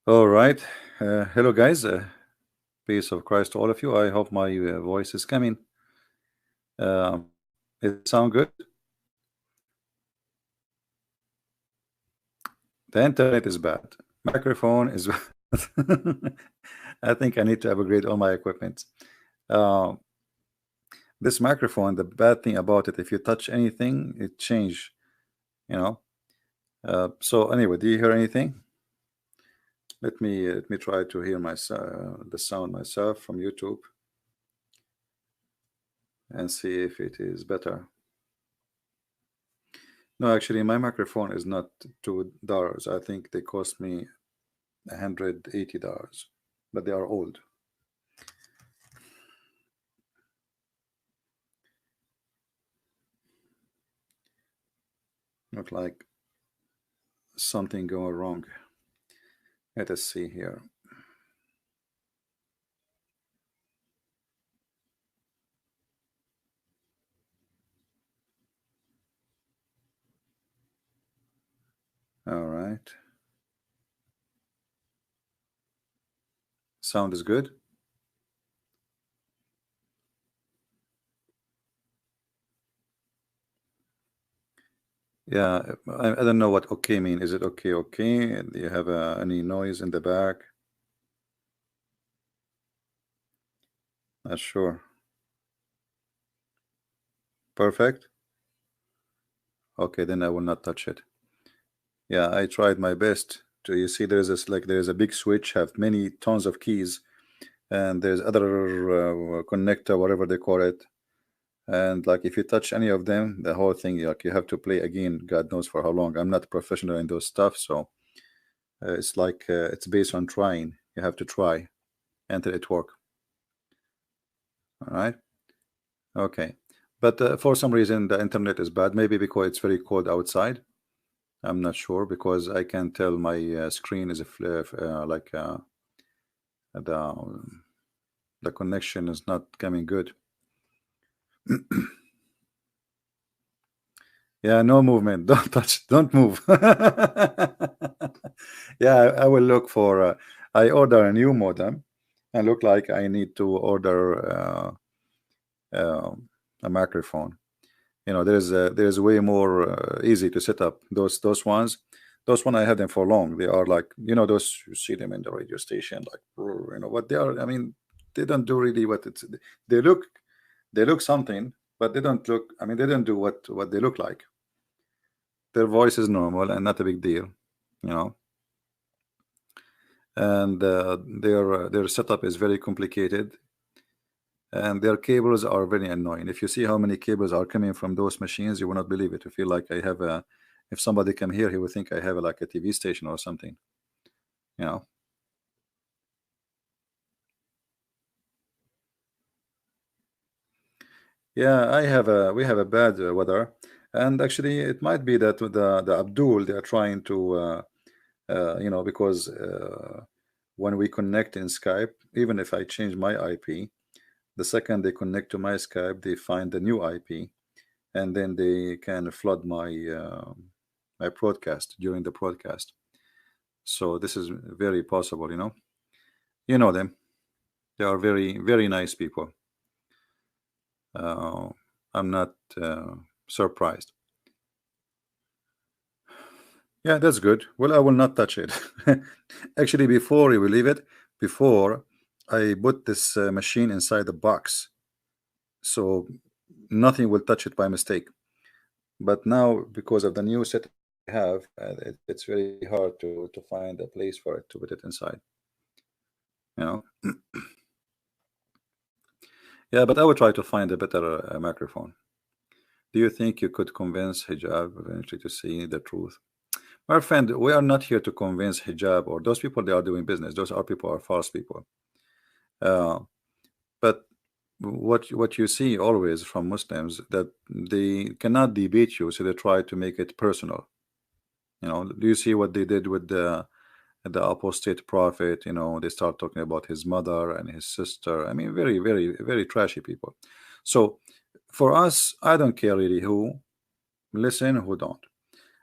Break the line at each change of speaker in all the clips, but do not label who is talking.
All right. Hello, guys. Peace of Christ to all of you. I hope my voice is coming. It sound good? The internet is bad. Microphone is bad. I think I need to upgrade all my equipment. Uh, this microphone, the bad thing about it, if you touch anything, it change. You know. So anyway, do you hear anything? Let me try to hear my the sound myself from YouTube and see if it is better. No, actually, my microphone is not $2. I think they cost me $180, but they are old. Look like something going wrong. Let us see here. All right. Sound is good. Yeah, I don't know what okay mean. Is it okay? Okay. Do you have any noise in the back? Not sure. Perfect. Okay, then I will not touch it. Yeah, I tried my best. To you see, there's this like there's a big switch, have many tons of keys, and there's other connector, whatever they call it. And like if you touch any of them, the whole thing, like you have to play again. God knows for how long. I'm not professional in those stuff, so it's like it's based on trying. You have to try until it work. All right. Okay. But for some reason, the internet is bad. Maybe because it's very cold outside. I'm not sure because I can tell my screen is like the the connection is not coming good. Yeah, no movement. Don't touch. Don't move. Yeah, I will look for. I order a new modem, and look like I need to order uh, a microphone. You know, there's way more easy to set up those ones. Those one I had them for long. They are like those you see them in the radio station, like what they are. I mean, they don't do really what it's. They look they look something, but they don't look. I mean, they don't do what they look like. Their voice is normal and not a big deal, you know. And their setup is very complicated, and their cables are very annoying. If you see how many cables are coming from those machines, you will not believe it. You feel like I have a. If somebody come here, he would think I have like a TV station or something, you know. Yeah, I have a. We have a bad weather, and actually, it might be that with the Abdul they are trying to, because when we connect in Skype, even if I change my IP, the second they connect to my Skype, they find the new IP, and then they can flood my broadcast during the broadcast. So this is very possible, you know. You know them; they are very, very nice people. Uh, I'm not surprised. Yeah, that's good. Well, I will not touch it. Actually, before you believe it, before I put this machine inside the box, so nothing will touch it by mistake. But now, because of the new set I have, it's very hard to find a place for it to put it inside. You know. Yeah, but I will try to find a better microphone. Do you think you could convince hijab eventually to see the truth? My friend, we are not here to convince hijab or those people. They are doing business. Those are people are false people. Uh, but what you see always from Muslims that they cannot debate you, so they try to make it personal. You know, do you see what they did with the apostate prophet? You know, they start talking about his mother and his sister. I mean, very, very, very trashy people. So for us, I don't care really who listen, who don't.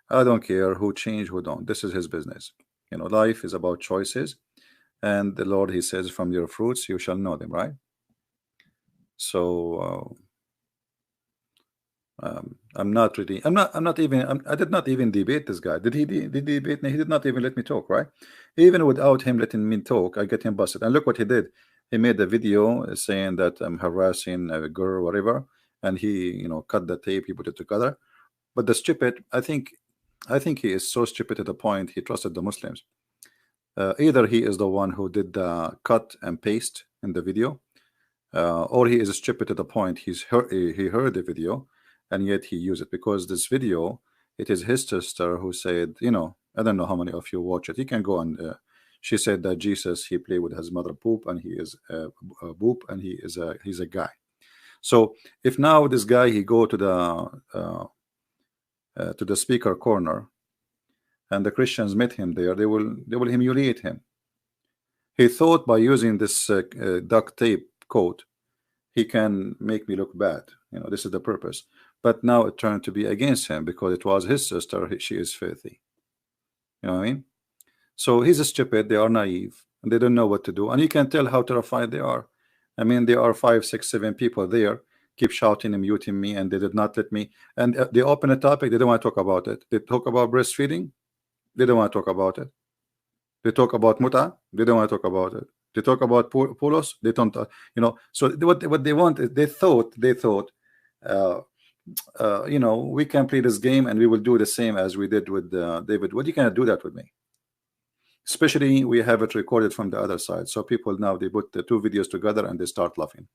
I don't care who change, who don't. This is his business. You know, life is about choices, and the Lord, he says, from your fruits you shall know them, right? So I'm not really, I'm not even, I did not even debate this guy. Did he debate me? He did not even let me talk, right? Even without him letting me talk, I get him busted. And look what he did. He made a video saying that I'm harassing a girl or whatever, and he, you know, cut the tape, he put it together. But the stupid, I think he is so stupid at the point he trusted the Muslims. Either he is the one who did the cut and paste in the video, or he is stupid to the point he heard the video and yet he used it, because this video, it is his sister who said, you know, I don't know how many of you watch it. You can go and she said that Jesus, he played with his mother poop, and he is a poop, and he's a guy. So if now this guy, he go to the speaker corner and the Christians met him there, they will humiliate him. He thought by using this duct tape coat, he can make me look bad. You know, this is the purpose. But now it turned to be against him because it was his sister. She is filthy. You know what I mean? So he's stupid. They are naive, and they don't know what to do. And you can tell how terrified they are. I mean, there are 5, 6, 7 people there, keep shouting and muting me, and they did not let me. And they open a topic. They don't want to talk about it. They talk about breastfeeding. They don't want to talk about it. They talk about muta. They don't want to talk about it. They talk about polos. They don't, you know. So what they want is they thought, you know, we can play this game and we will do the same as we did with David. What, you cannot do that with me. Especially we have it recorded from the other side. So people now, they put the 2 videos together and they start laughing.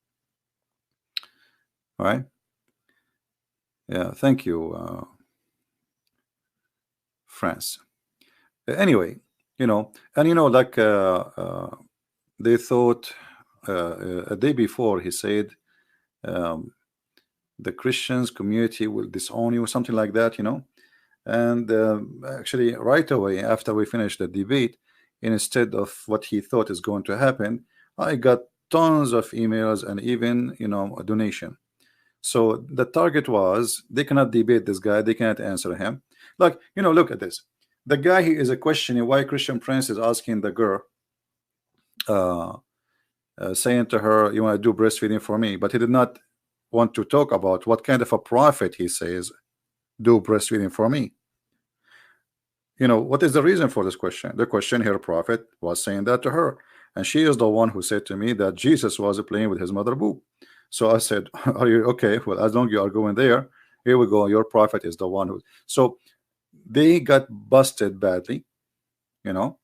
All right. Yeah. Thank you, France. Anyway, you know, and you know, like they thought a day before he said the Christians community will disown you, something like that, you know. And actually right away after we finished the debate, instead of what he thought is going to happen, I got tons of emails and even, you know, a donation. So the target was, they cannot debate this guy, they cannot answer him. Like, you know, look at this. The guy, he is a questioning why Christian Prince is asking the girl, saying to her, you want to do breastfeeding for me, but he did not want to talk about what kind of a prophet he says do breastfeeding for me. You know, what is the reason for this question? The question here, prophet was saying that to her, and she is the one who said to me that Jesus was playing with his mother boob. So I said, are you okay? Well, as long as you are going there, here we go, your prophet is the one who. So they got busted badly, you know,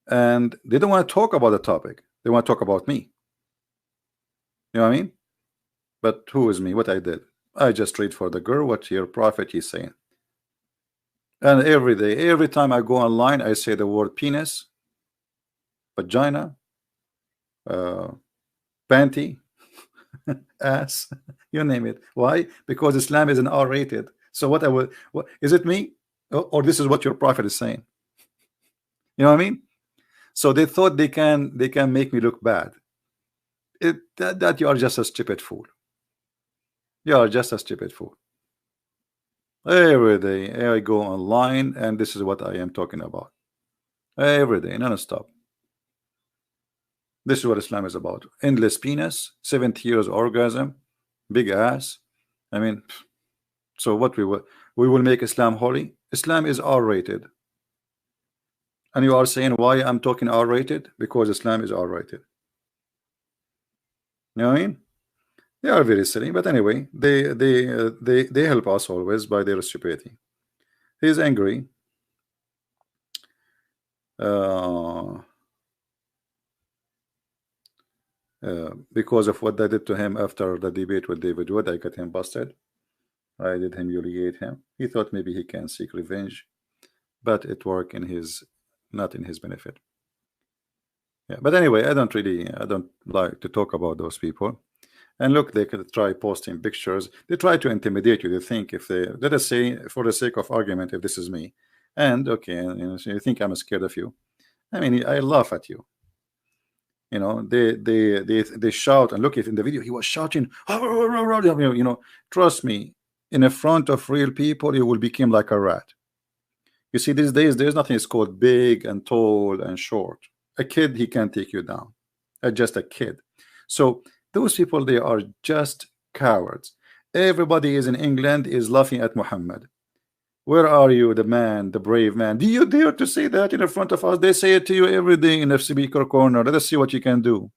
and they don't want to talk about the topic, they want to talk about me. You know what I mean? But who is me? What I did, I just read for the girl what your prophet is saying. And every day, every time I go online, I say the word penis, vagina, panty, ass, you name it. Why? Because Islam is an R-rated. So what is it me? Or this is what your prophet is saying? You know what I mean? So they thought they can make me look bad. That you are just a stupid fool. You are just a stupid fool. Every day I go online and this is what I am talking about. Every day, non-stop. This is what Islam is about. Endless penis, 70 years orgasm, big ass. I mean, so what we will make Islam holy? Islam is R-rated. And you are saying why I'm talking R-rated? Because Islam is R-rated. You know what I mean? They are very silly, but anyway, they help us always by their stupidity. He's angry. Because of what I did to him after the debate with David Wood, I got him busted. I did humiliate him. He thought maybe he can seek revenge, but it worked in his, not in his benefit. Yeah, but anyway, I don't like to talk about those people. And look, they could try posting pictures. They try to intimidate you. They think if they, let us say, for the sake of argument, if this is me, and okay, you know, so you think I'm scared of you. I mean, I laugh at you. You know, they shout, and look, if in the video he was shouting, you know, trust me, in front of real people, you will become like a rat. You see, these days there's nothing is called big and tall and short. A kid, he can't take you down. Just a kid. So those people, they are just cowards. Everybody is in England is laughing at Muhammad. Where are you, the man, the brave man? Do you dare to say that in front of us? They say it to you every day in the speaker corner. Let us see what you can do.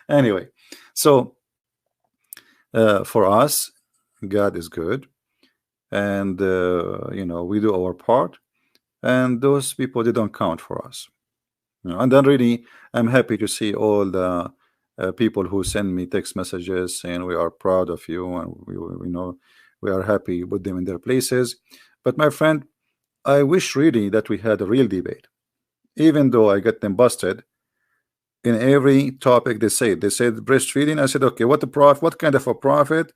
Anyway, so for us, God is good, and you know, we do our part, and those people, they don't count for us. You know, and then really, I'm happy to see all the people who send me text messages saying we are proud of you, and we know we are happy with them in their places. But my friend, I wish really that we had a real debate. Even though I get them busted in every topic, they said breastfeeding. I said, okay, what kind of a prophet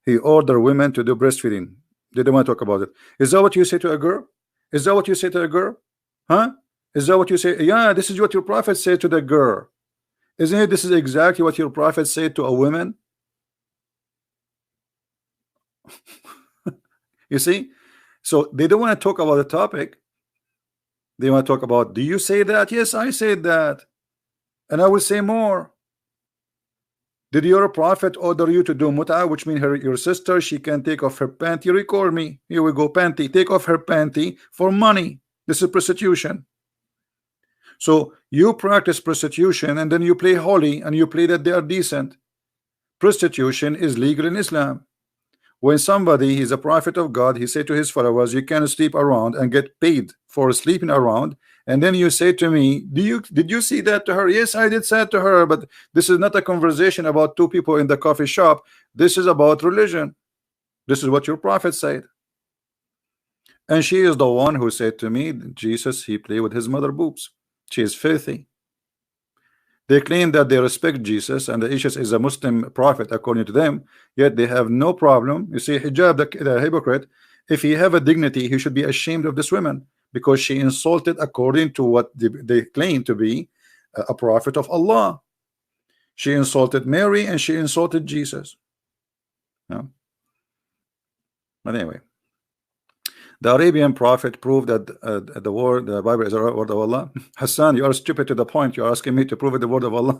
he ordered women to do breastfeeding? They don't want to talk about it. Is that what you say to a girl? Is that what you say to a girl? Huh? Is that what you say? Yeah, this is what your prophet said to the girl. Isn't it? This is exactly what your prophet said to a woman. You see? So they don't want to talk about the topic. They want to talk about, do you say that? Yes, I said that. And I will say more. Did your prophet order you to do mut'ah, which means your sister, she can take off her panty? Record me. Here we go, panty. Take off her panty for money. This is prostitution. So you practice prostitution and then you play holy and you play that they are decent. Prostitution is legal in Islam. When somebody is a prophet of God, he said to his followers, you can sleep around and get paid for sleeping around. And then you say to me, did you see that to her? Yes, I did say that to her, but this is not a conversation about two people in the coffee shop. This is about religion. This is what your prophet said. And she is the one who said to me, Jesus, he played with his mother boobs. She is filthy. They claim that they respect Jesus and that Jesus is a Muslim prophet according to them, yet they have no problem. You see, hijab, the hypocrite, if he have a dignity, he should be ashamed of this woman, because she insulted, according to what they claim to be, a prophet of Allah. She insulted Mary and she insulted Jesus. Yeah. But anyway, the Arabian prophet proved that the Bible is the word of Allah. Hassan, you are stupid to the point. You are asking me to prove it the word of Allah.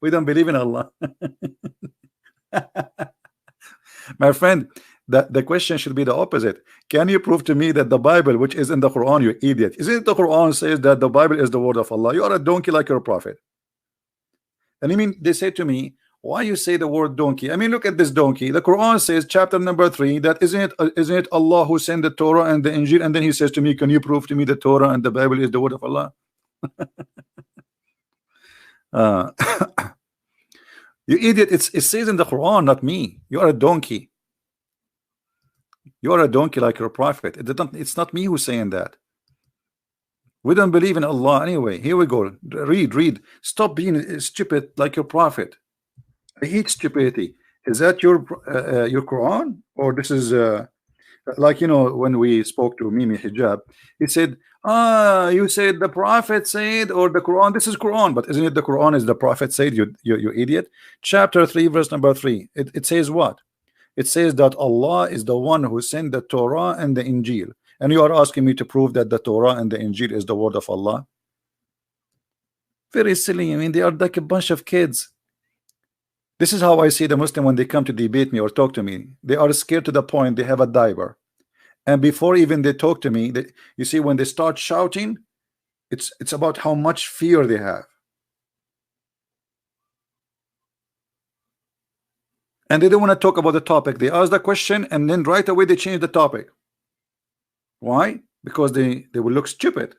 We don't believe in Allah. My friend, the question should be the opposite. Can you prove to me that the Bible, which is in the Quran, you idiot? Isn't it the Quran says that the Bible is the word of Allah? You are a donkey like your prophet. And I mean, they say to me, why you say the word donkey? I mean, look at this donkey. The Quran says, chapter number 3, that isn't it Allah who sent the Torah and the Injil? And then he says to me, can you prove to me the Torah and the Bible is the word of Allah? You idiot. It says in the Quran, not me. You are a donkey. You are a donkey like your prophet. It's not me who's saying that. We don't believe in Allah anyway. Here we go. Read. Stop being stupid like your prophet. I hate stupidity. Is that your Quran, or this is like, you know, when we spoke to Mimi Hijab, he said, you said the prophet said, or the Quran? This is Quran, but isn't it the Quran is the prophet said? You idiot. Chapter 3, verse number 3. It says what? It says that Allah is the one who sent the Torah and the Injil, and you are asking me to prove that the Torah and the Injil is the word of Allah? Very silly. I mean, they are like a bunch of kids. This is how I see the Muslim when they come to debate me or talk to me. They are scared to the point they have a diaper, and before even they talk to me, you see, when they start shouting, it's about how much fear they have, and they don't want to talk about the topic. They ask the question and then right away they change the topic. Why? Because they will look stupid.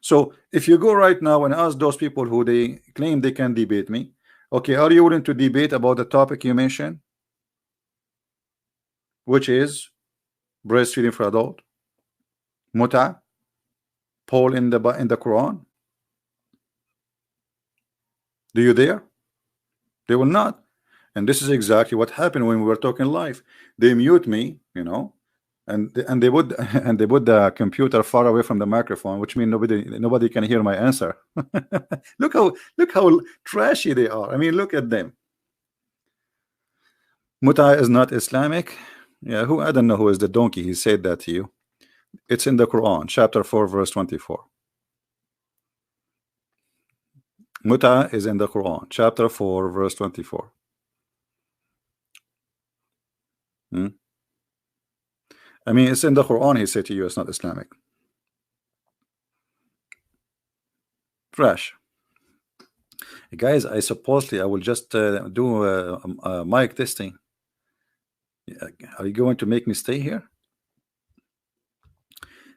So if you go right now and ask those people who they claim they can debate me, okay, are you willing to debate about the topic you mentioned, which is breastfeeding for adult, mut'ah, Paul in the Quran? Do you dare? They will not. And this is exactly what happened when we were talking live. They mute me, you know, and they would and they put the computer far away from the microphone, which means nobody can hear my answer. look how trashy they are. I mean, look at them. Mut'ah is not Islamic. Yeah, who, I don't know who is the donkey. He said that to you. It's in the Quran, chapter 4, verse 24. Muta is in the Quran, chapter 4, verse 24. Hmm? I mean, it's in the Quran. He said to you, it's not Islamic. Trash. Guys, I supposedly I will just do mic testing. Are you going to make me stay here?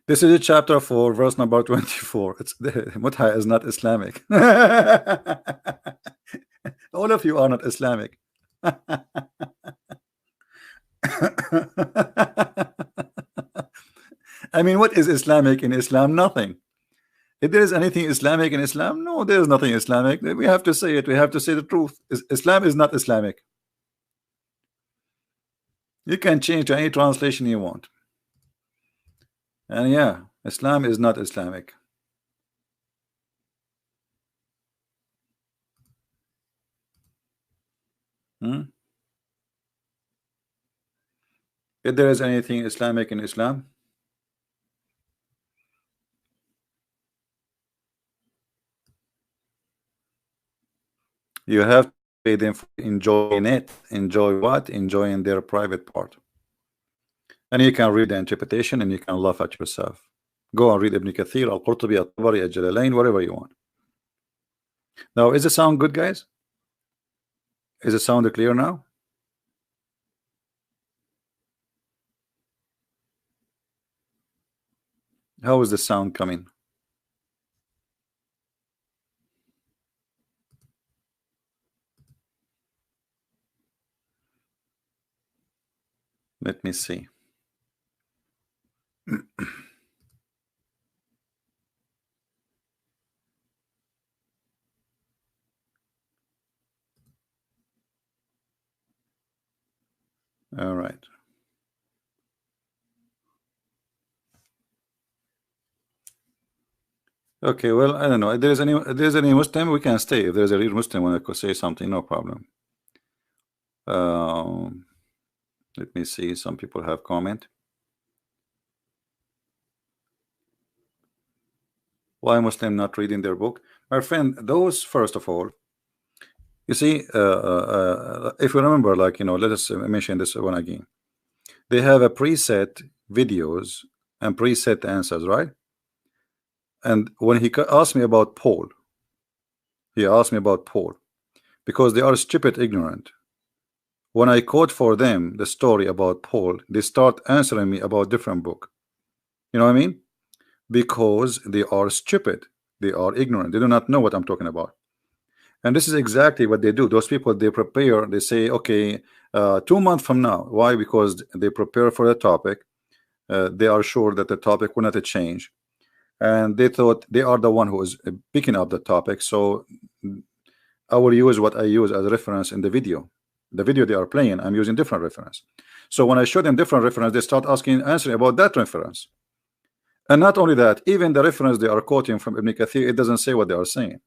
This is a chapter 4, verse number 24. It's Mutha is not Islamic. All of you are not Islamic. I mean, what is Islamic in Islam? Nothing. If there is anything Islamic in Islam, no, there is nothing Islamic. We have to say it. We have to say the truth. Islam is not Islamic. You can change to any translation you want. And yeah, Islam is not Islamic. If there is anything Islamic in Islam, you have to pay them for enjoying it. Enjoy what? Enjoying their private part. And you can read the interpretation and you can laugh at yourself. Go and read Ibn Kathir, Al-Qurtubi, Al-Tabari, Al-Jalalain, whatever you want. Now, is the sound good, guys? Is it sound clear now? How is the sound coming? Let me see. All right. Okay, well, I don't know. If there's any Muslim, we can stay. If there's a real Muslim want to say something, no problem. Let me see. Some people have comment. Why Muslim not reading their book? My friend, those, first of all, you see, if you remember, like, let us mention this one again. They have a preset videos and preset answers, right? And when he asked me about Paul, he asked me about Paul because they are stupid, ignorant. When I quote for them the story about Paul, they start answering me about different book. You know what I mean? Because they are stupid, they are ignorant, they do not know what I'm talking about. And this is exactly what they do. Those people, they prepare, they say, okay, 2 months from now. Why? Because they prepare for the topic. They are sure that the topic will not change, and they thought they are the one who is picking up the topic. So I will use what I use as a reference in the video. The video they are playing, I'm using different reference. So when I show them different reference, they start answering about that reference. And not only that, even the reference they are quoting from Ibn Kathir, it doesn't say what they are saying.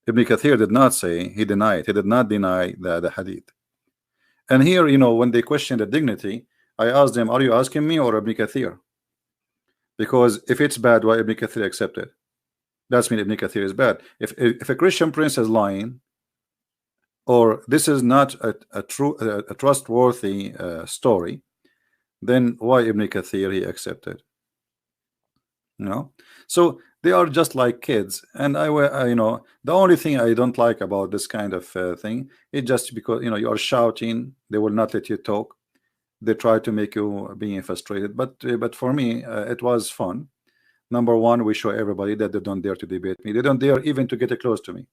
Ibn Kathir did not say, he denied, he did not deny the hadith. And here, when they question the dignity, I asked them, are you asking me or Ibn Kathir? Because if it's bad, why Ibn Kathir accepted? That's mean Ibn Kathir is bad. If a Christian prince is lying, or this is not a trustworthy story, then why Ibn Kathir he accepted? So they are just like kids. And the only thing I don't like about this kind of thing is just because you are shouting, they will not let you talk. They try to make you being frustrated, but for me it was fun. Number one, we show everybody that they don't dare to debate me. They don't dare even to get close to me.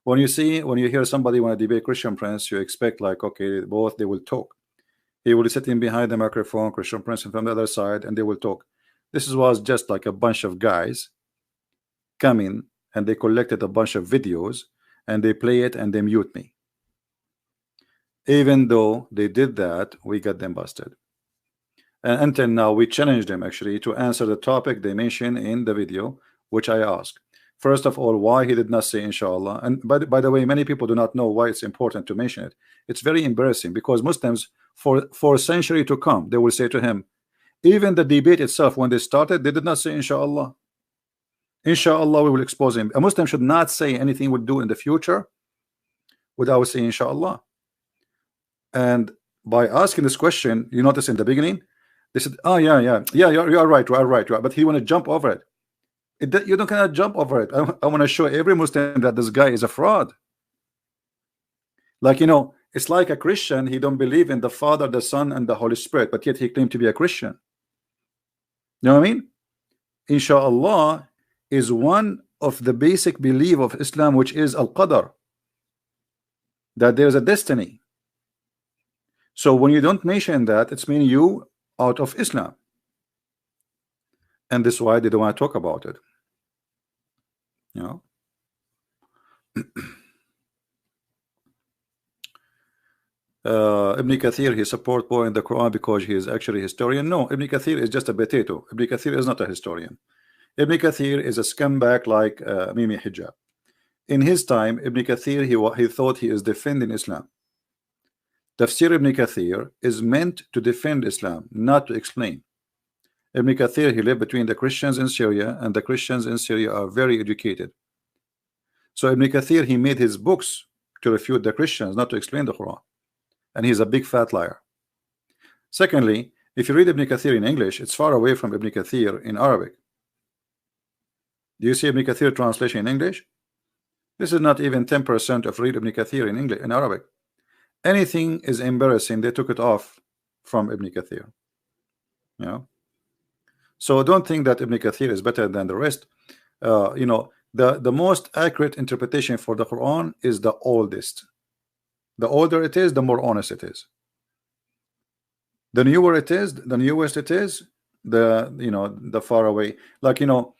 When you hear somebody want to debate Christian Prince, you expect like, okay, both they will talk. He will sit in behind the microphone, Christian Prince from the other side, and they will talk. This was just like a bunch of guys coming, and they collected a bunch of videos and they play it and they mute me. Even though they did that, we got them busted. And until now, we challenged them actually to answer the topic they mentioned in the video, which I asked. First of all, why he did not say inshallah. And by the way, many people do not know why it's important to mention it. It's very embarrassing because Muslims, for a century to come. They will say to him, even the debate itself, when they started, they did not say inshallah. Inshallah, we will expose him. A Muslim should not say anything we'll do in the future without saying inshallah. And by asking this question, you notice in the beginning, they said, oh yeah, you are right, but he want to jump over it. You don't cannot jump over it. I want to show every Muslim that this guy is a fraud. Like, you know, it's like a Christian, he don't believe in the Father, the Son, and the Holy Spirit, but yet he claimed to be a Christian. You know what I mean? Inshallah is one of the basic belief of Islam, which is al-qadar, that there is a destiny. So when you don't mention that, it's meaning you out of Islam, and this is why they don't want to talk about it. You know. Ibn Kathir, he support Poe in the Quran because he is actually a historian. No, Ibn Kathir is just a potato. Ibn Kathir is not a historian. Ibn Kathir is a scumbag like Mimi Hijab. In his time, Ibn Kathir, he thought he is defending Islam. Tafsir Ibn Kathir is meant to defend Islam, not to explain. Ibn Kathir, he lived between the Christians in Syria, and the Christians in Syria are very educated. So Ibn Kathir, he made his books to refute the Christians, not to explain the Quran. And he's a big fat liar. Secondly, if you read Ibn Kathir in English, it's far away from Ibn Kathir in Arabic. Do you see Ibn Kathir translation in English? This is not even 10% of read Ibn Kathir in English, in Arabic. Anything is embarrassing, they took it off from Ibn Kathir. You know? So don't think that Ibn Kathir is better than the rest. You know, the most accurate interpretation for the Quran is the oldest. The older it is, the more honest it is. The newer it is, the newest it is, the far away. Like, you know,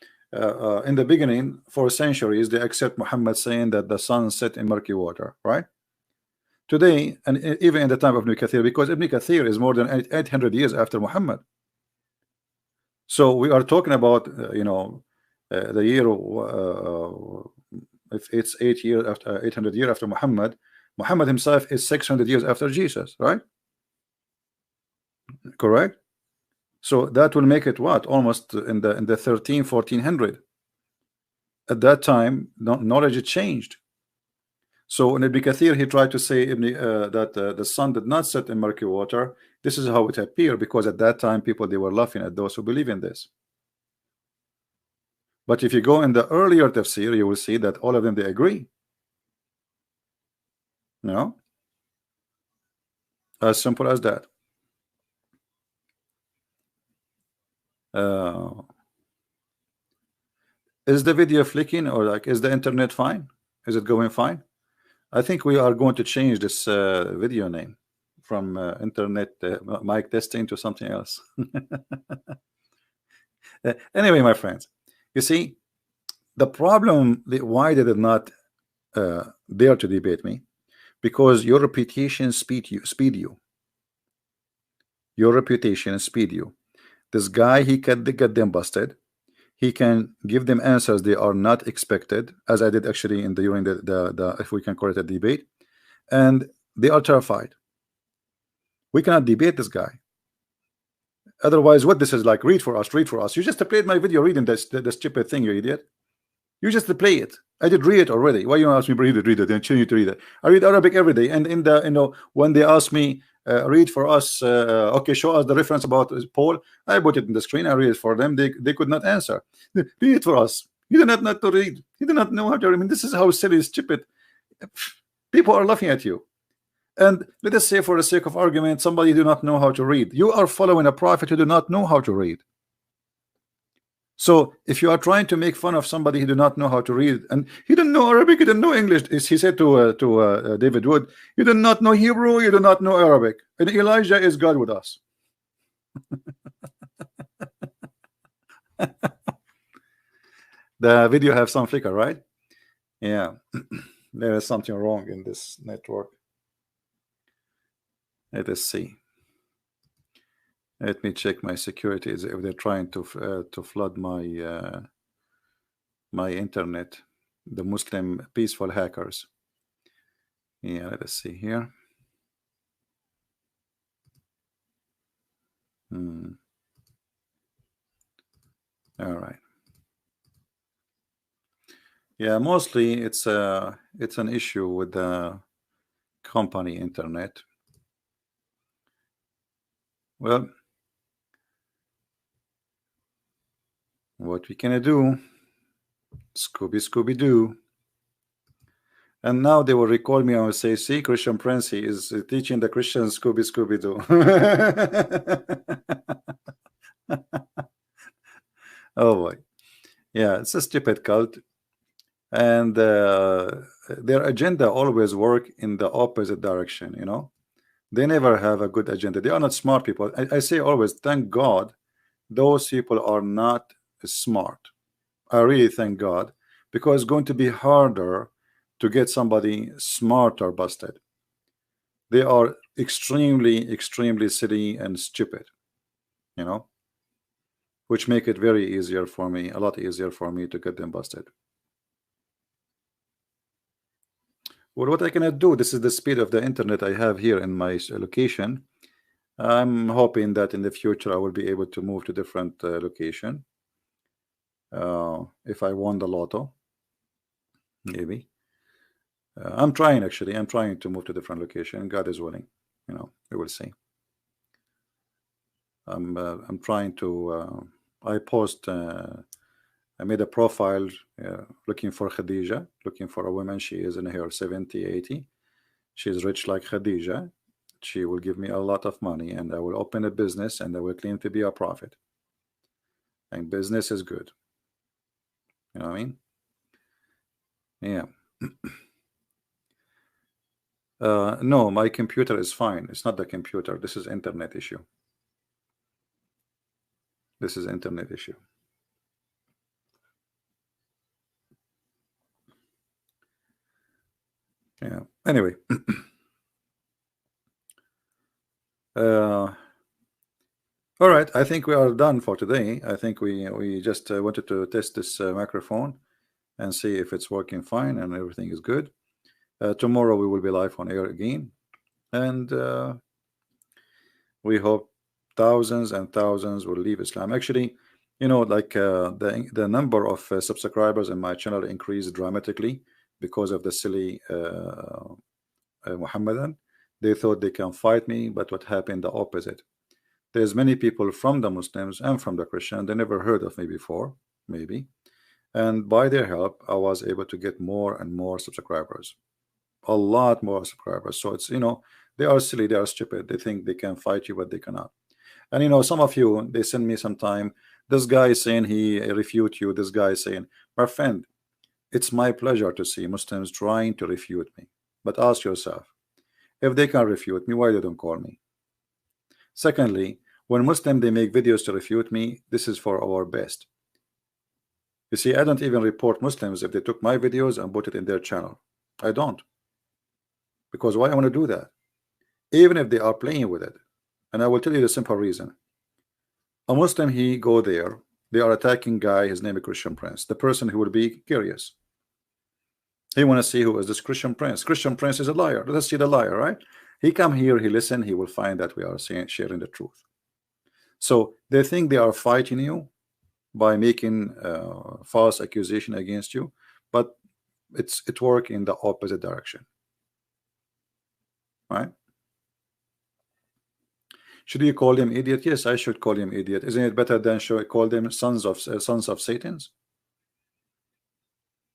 in the beginning, for centuries, they accept Muhammad saying that the sun set in murky water, right? Today, and even in the time of Ibn Kathir, because Ibn Kathir is more than 800 years after Muhammad. So we are talking about, the year, if it's 800 years after Muhammad. Muhammad himself is 600 years after Jesus, right? Correct. So that will make it what, almost in the 1400. At that time, knowledge changed. So in Ibn Kathir, he tried to say that the sun did not set in murky water. This is how it appeared, because at that time people, they were laughing at those who believe in this. But if you go in the earlier tafsir, you will see that all of them, they agree. No, as simple as that. Is the video flicking, or like, is the internet fine? Is it going fine? I think we are going to change this video name from internet mic testing to something else. Anyway, my friends, you see the problem. Why they did not dare to debate me? Because your reputation speed you. Your reputation speed you. This guy, he can get them busted. He can give them answers they are not expected, as I did actually during the if we can call it a debate, and they are terrified. We cannot debate this guy. Otherwise, what this is like, read for us. You just played my video reading this stupid thing, you idiot. You just play it. I did read it already. Why you ask me read it? And continue to read it. I read Arabic every day, and in the when they ask me read for us, okay, show us the reference about Paul, I put it in the screen. I read it for them. They could not answer. Read it for us. You do not know to read. You do not know how to read. I mean, this is how silly, stupid people are laughing at you. And let us say, for the sake of argument, somebody do not know how to read. You are following a prophet who do not know how to read. So if you are trying to make fun of somebody who do not know how to read, and he didn't know Arabic, he didn't know English, as he said to David Wood, you do not know Hebrew, you do not know Arabic, and Elijah is God with us. The video have some flicker, right? Yeah. There is something wrong in this network. Let us see. Let me check my security if they're trying to flood my my internet. The Muslim peaceful hackers. Yeah, let us see here. Hmm. All right. Yeah, mostly it's an issue with the company internet. Well, what we can do? Scooby Doo. And now they will recall me and will say, see, Christian Prince, he is teaching the Christians Scooby Doo. Oh boy. Yeah, it's a stupid cult. And their agenda always work in the opposite direction, you know. They never have a good agenda. They are not smart people. I say always, thank God those people are not smart. I really thank God, because it's going to be harder to get somebody smarter busted. They are extremely silly and stupid, you know, which make it very easier for me, a lot easier for me to get them busted. Well, what I cannot do, this is the speed of the internet I have here in my location. I'm hoping that in the future I will be able to move to different location. If I won the lotto, maybe. I'm trying, actually. I'm trying to move to different location. God is willing. You know, we will see. I'm trying to. I post. I made a profile looking for Khadija, looking for a woman. She is in her 70, 80. She's rich like Khadija. She will give me a lot of money, and I will open a business, and I will claim to be a prophet. And business is good. You know what I mean? Yeah. No, my computer is fine. It's not the computer. This is internet issue. This is internet issue. Yeah. Anyway. All right. I think we are done for today. I think we just wanted to test this microphone and see if it's working fine and everything is good. Tomorrow we will be live on air again, and we hope thousands and thousands will leave Islam. Actually, you know, like the number of subscribers in my channel increased dramatically because of the silly Muhammadan. They thought they can fight me, but what happened? The opposite. There's many people from the Muslims and from the Christian. They never heard of me before, maybe. And by their help, I was able to get more and more subscribers, a lot more subscribers. So it's, you know, they are silly, they are stupid. They think they can fight you, but they cannot. And you know, some of you, they send me sometime, this guy is saying he refute you. This guy is saying, my friend, it's my pleasure to see Muslims trying to refute me. But ask yourself, if they can refute me, why they don't call me? Secondly, when Muslim they make videos to refute me, this is for our best. You see, I don't even report Muslims if they took my videos and put it in their channel. I don't. Because why I want to do that? Even if they are playing with it. And I will tell you the simple reason. A Muslim, he go there, they are attacking guy, his name is Christian Prince. The person who will be curious. He want to see who is this Christian Prince. Christian Prince is a liar. Let's see the liar, right? He come here, he listen, he will find that we are sharing the truth. So they think they are fighting you by making false accusation against you, but it work in the opposite direction, right? Should you call them idiot? Yes, I should call him idiot. Isn't it better than call them sons of Satans,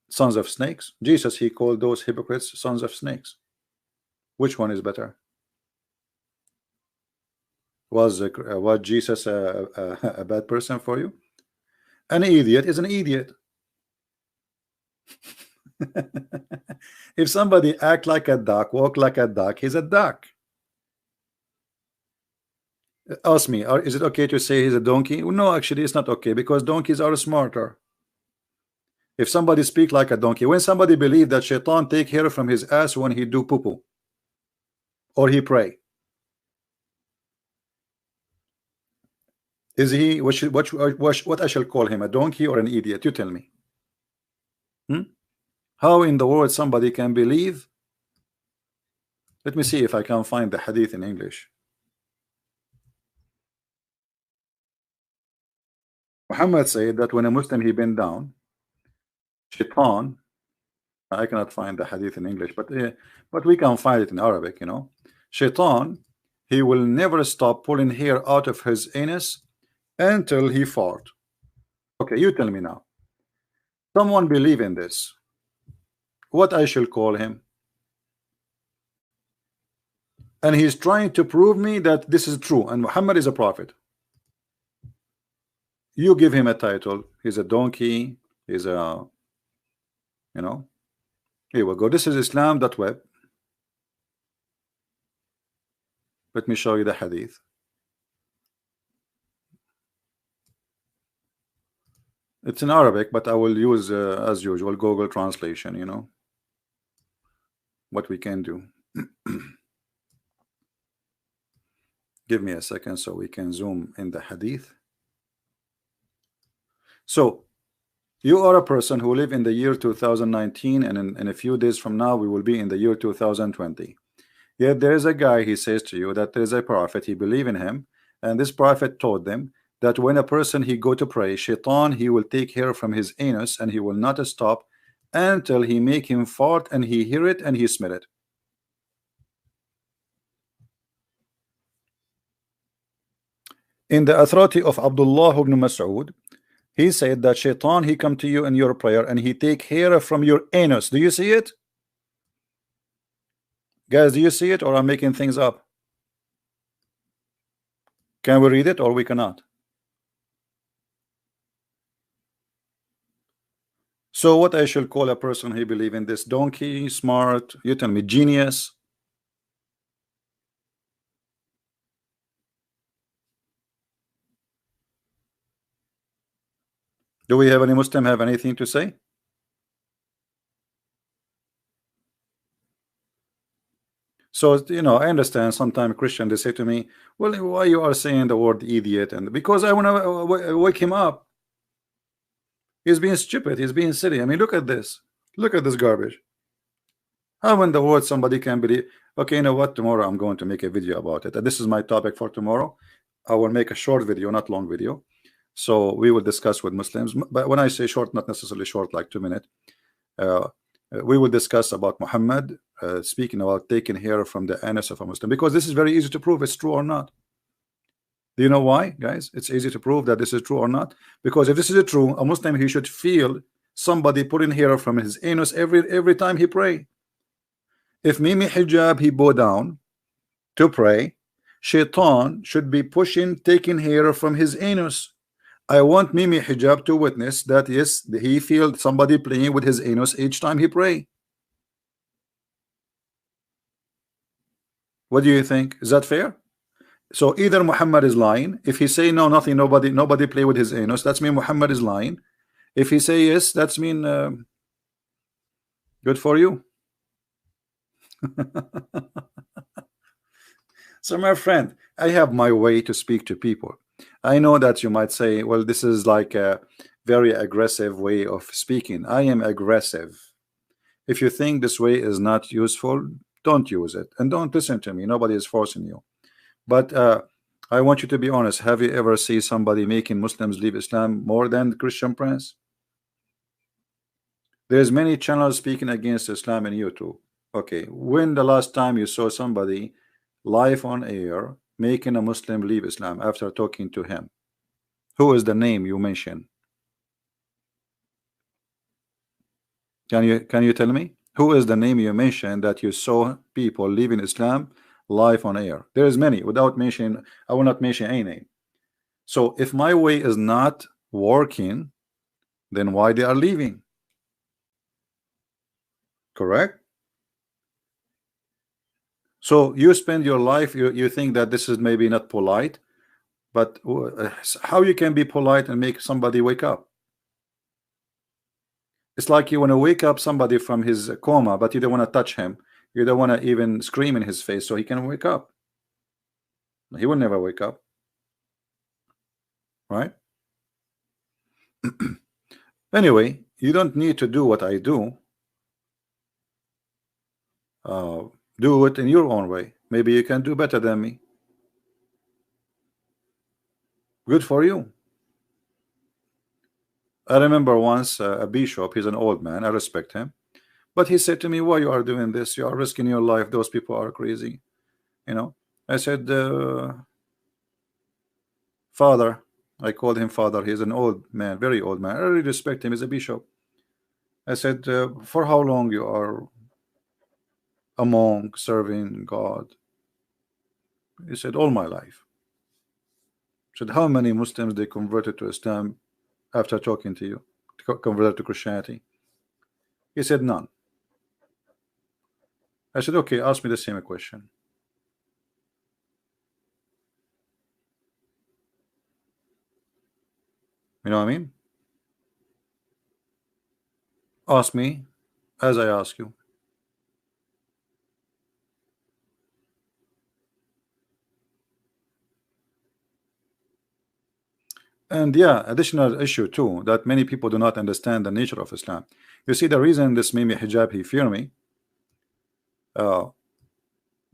sons of snakes? Jesus, he called those hypocrites sons of snakes. Which one is better? Was Jesus a bad person for you? An idiot is an idiot. If somebody act like a duck, walk like a duck, he's a duck. Ask me, is it okay to say he's a donkey? No, actually, it's not okay, because donkeys are smarter. If somebody speak like a donkey, when somebody believe that shaitan take hair from his ass when he do poo-poo or he pray, is he what I shall call him, a donkey or an idiot? You tell me. How in the world somebody can believe? Let me see if I can find the hadith in English. Muhammad said that when a Muslim he bent down, shaitan, I cannot find the hadith in English, but we can find it in Arabic, you know. Shaitan, he will never stop pulling hair out of his anus until he fart. Okay, you tell me now. Someone believe in this. What I shall call him? And he's trying to prove me that this is true and Muhammad is a prophet. You give him a title. He's a donkey. He's a, you know. Here we go. This is Islam.web. Let me show you the hadith. It's in Arabic, but I will use, as usual, Google translation, you know, what we can do. Give me a second so we can zoom in the hadith. So, you are a person who live in the year 2019, and in a few days from now, we will be in the year 2020. Yet there is a guy, he says to you that there is a prophet, he believe in him, and this prophet told them that when a person he go to pray, shaitan, he will take hair from his anus and he will not stop until he make him fart and he hear it and he smell it. In the authority of Abdullah ibn Mas'ud, he said that shaitan, he come to you in your prayer and he take hair from your anus. Do you see it? Guys, do you see it, or I'm making things up? Can we read it or we cannot? So what I shall call a person who believe in this? Donkey, smart, you tell me, genius? Do we have any Muslim have anything to say? So, you know, I understand sometimes Christian, they say to me, well, why you are saying the word idiot? And because I want to wake him up. He's being stupid. He's being silly. I mean, look at this. Look at this garbage. How in the world somebody can believe? Okay, you know what? Tomorrow I'm going to make a video about it. And this is my topic for tomorrow. I will make a short video, not long video. So we will discuss with Muslims. But when I say short, not necessarily short, like 2 minutes. We will discuss about Muhammad speaking about taking hair from the anus of a Muslim, because this is very easy to prove it's true or not. Do you know why, guys? It's easy to prove that this is true or not, because if this is true, a Muslim, he should feel somebody putting hair from his anus every time he pray. If Mimi Hijab he bow down to pray, shaitan should be taking hair from his anus. I want Mimi Hijab to witness that yes, he feel somebody playing with his anus each time he pray. What do you think? Is that fair? So either Muhammad is lying. If he say no, nothing, nobody play with his anus, that's mean Muhammad is lying. If he say yes, that's mean good for you. So my friend, I have my way to speak to people. I know that you might say, well, this is like a very aggressive way of speaking. I am aggressive. If you think this way is not useful, don't use it, and don't listen to me. Nobody is forcing you. But I want you to be honest. Have you ever seen somebody making Muslims leave Islam more than Christian Prince? There's many channels speaking against Islam in YouTube. Okay, when the last time you saw somebody live on air making a Muslim leave Islam after talking to him? Who is the name you mentioned? Can you tell me who is the name you mentioned that you saw people leaving Islam live on air? There is many. Without mentioning, I will not mention any name. So if my way is not working, then why they are leaving? Correct? So you spend your life, you think that this is maybe not polite, but how you can be polite and make somebody wake up? It's like you want to wake up somebody from his coma, but you don't want to touch him. You don't want to even scream in his face so he can wake up. He will never wake up, right? Anyway, you don't need to do what I do. Do it in your own way. Maybe you can do better than me. Good for you. I remember once a bishop, he's an old man, I respect him, but he said to me, why you are doing this? You are risking your life. Those people are crazy. You know, I said, Father, I called him Father. He's an old man, very old man. I really respect him. He's a bishop. I said, for how long you are a monk serving God? He said, all my life. I said, how many Muslims they converted to Islam after talking to you, converted to Christianity? He said, none. I said, okay, ask me the same question. You know what I mean? Ask me as I ask you. And yeah, additional issue too, that many people do not understand the nature of Islam. You see, the reason this Mimi hijab, he fear me,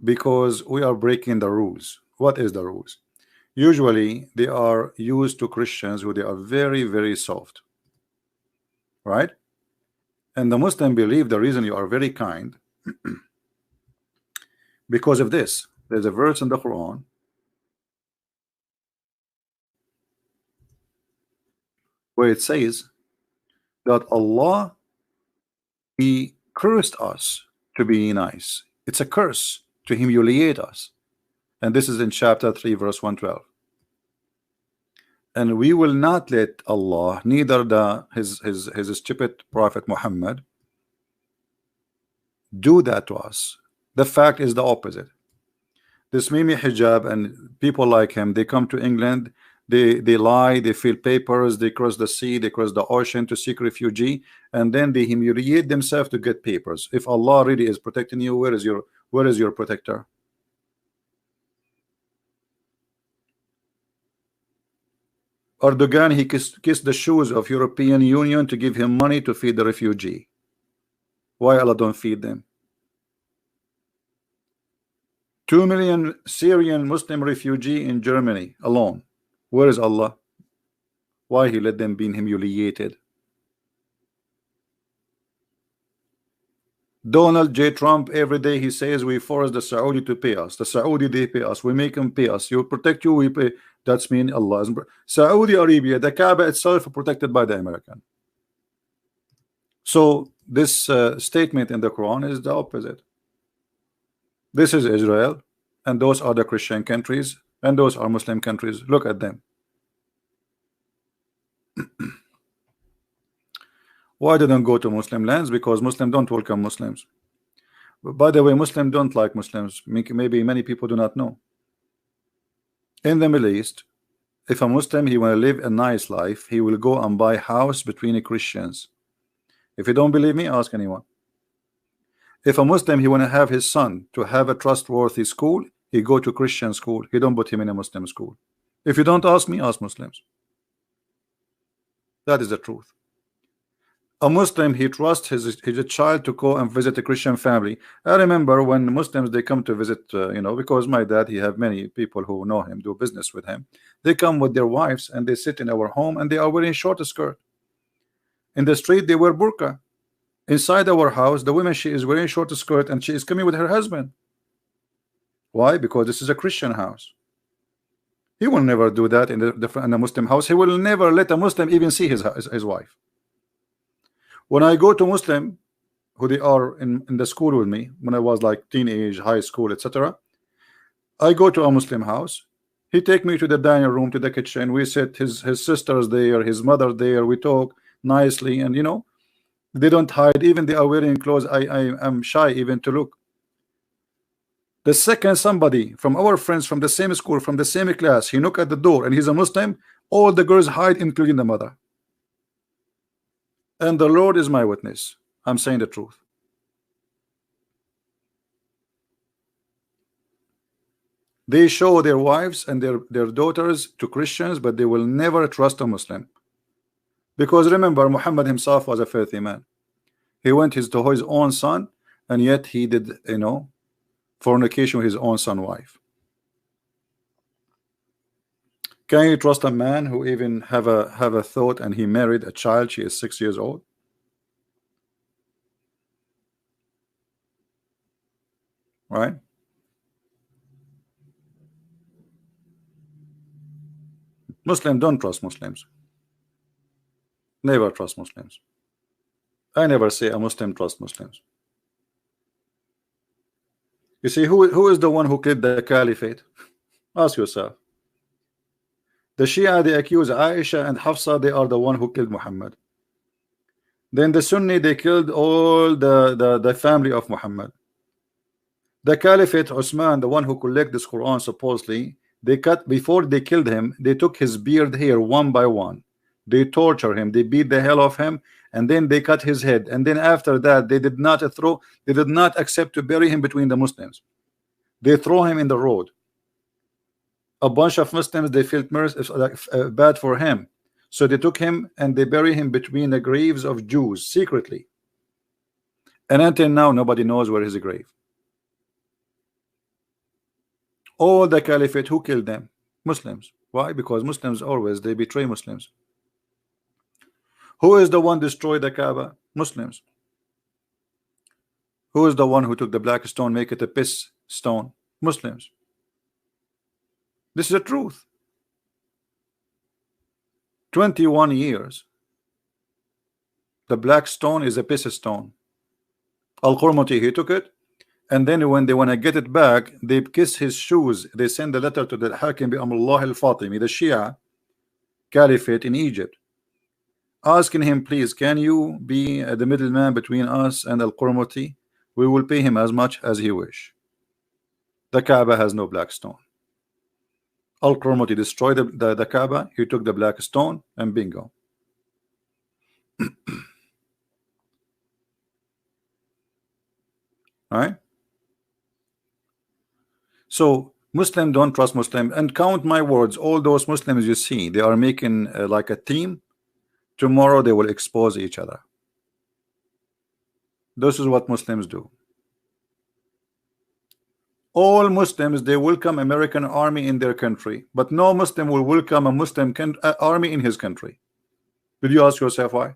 because we are breaking the rules. What is the rules? Usually they are used to Christians who they are very, very soft, right? And the Muslim believe the reason you are very kind because of this. There's a verse in the Quran where it says that Allah, he cursed us to be nice. It's a curse to humiliate us. And this is in chapter 3 verse 112. And we will not let Allah, neither his stupid prophet Muhammad, do that to us. The fact is the opposite. This Mimi hijab and people like him, they come to England, they lie, they fill papers, they cross the sea, they cross the ocean to seek refugee, and then they humiliate themselves to get papers. If Allah really is protecting you, where is your protector? Erdogan, he kissed the shoes of European Union to give him money to feed the refugee. Why Allah don't feed them? 2 million Syrian Muslim refugee in Germany alone. Where is Allah? Why he let them be humiliated? Donald J. Trump, every day he says we force the Saudi to pay us. The Saudi, they pay us. We make them pay us. You protect you, we pay. That's mean Allah. Saudi Arabia, the Kaaba itself protected by the American. So this statement in the Quran is the opposite. This is Israel, and those are the Christian countries, and those are Muslim countries. Look at them. Why didn't go to Muslim lands? Because Muslims don't welcome Muslims. By the way, Muslims don't like Muslims. Maybe many people do not know. In the Middle East, if a Muslim he want to live a nice life, he will go and buy house between the Christians. If you don't believe me, ask anyone. If a Muslim he want to have his son to have a trustworthy school, he go to Christian school. He don't put him in a Muslim school. If you don't ask me, ask Muslims. That is the truth. A Muslim he trusts his child to go and visit a Christian family. I remember when Muslims they come to visit, you know, because my dad he have many people who know him, do business with him. They come with their wives and they sit in our home and they are wearing short skirt. In the street they wear burqa. Inside our house, the woman she is wearing short skirt and she is coming with her husband. Why? Because this is a Christian house. He will never do that in a Muslim house. He will never let a Muslim even see his wife. When I go to Muslim who they are in the school with me, when I was like teenage, high school, etc., I go to a Muslim house. He take me to the dining room, to the kitchen. We sit, his sisters there, his mother there. We talk nicely, and you know, they don't hide. Even they are wearing clothes. I am shy even to look. The second somebody from our friends from the same school, from the same class, he knock at the door and he's a Muslim, all the girls hide, including the mother. And the Lord is my witness. I'm saying the truth. They show their wives and their daughters to Christians, but they will never trust a Muslim. Because remember, Muhammad himself was a filthy man. He went to his own son, and yet he did, you know, fornication with his own son's wife. Can you trust a man who even have a thought and he married a child? She is 6 years old. Right? Muslims don't trust Muslims. Never trust Muslims. I never say a Muslim trust Muslims. You see, who is the one who killed the caliphate? Ask yourself. The Shia, they accuse Aisha and Hafsa, they are the one who killed Muhammad. Then the Sunni, they killed all the family of Muhammad. The caliphate, Osman, the one who collected this Quran, supposedly, they cut, before they killed him, they took his beard hair one by one. They torture him, they beat the hell of him, and then they cut his head. And then after that, they did not accept to bury him between the Muslims. They throw him in the road. A bunch of Muslims, they felt bad for him, so they took him and they bury him between the graves of Jews secretly. And until now, nobody knows where his grave. All the caliphate, who killed them? Muslims. Why? Because Muslims always, they betray Muslims. Who is the one destroyed the Kaaba? Muslims. Who is the one who took the black stone, make it a piss stone? Muslims. This is the truth. 21 years. The black stone is a piss stone. Al-Qurmuti, he took it, and then when they want to get it back, they kiss his shoes. They send a letter to the Hakim bi Amrullah al-Fatimi, the Shia caliphate in Egypt, asking him, please, can you be the middleman between us and Al-Qurmuti? We will pay him as much as he wish. The Kaaba has no black stone. Al-Qurmuti destroyed the Kaaba. He took the black stone, and bingo. Right? So Muslim don't trust Muslim, and count my words, all those Muslims you see, they are making like a team. Tomorrow they will expose each other. This is what Muslims do. All Muslims, they welcome American army in their country, but no Muslim will welcome a Muslim army in his country. Did you ask yourself why?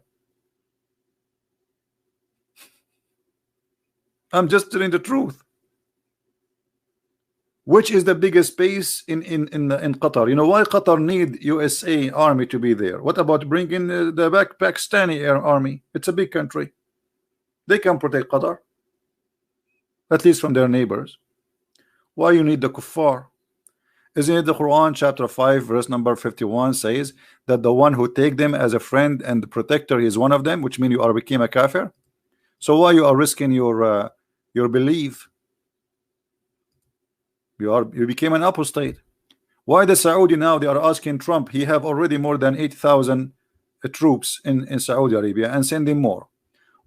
I'm just telling the truth. Which is the biggest base in Qatar? You know why Qatar need USA army to be there? What about bringing the Pakistani air army? It's a big country. They can protect Qatar, at least from their neighbors. Why you need the kuffar? Isn't it the Quran chapter 5 verse number 51 says that the one who take them as a friend and protector is one of them, which means you are became a kafir? So why you are risking your belief? You became an apostate. Why the Saudi now they are asking Trump? He have already more than 80,000 troops in Saudi Arabia and sending more.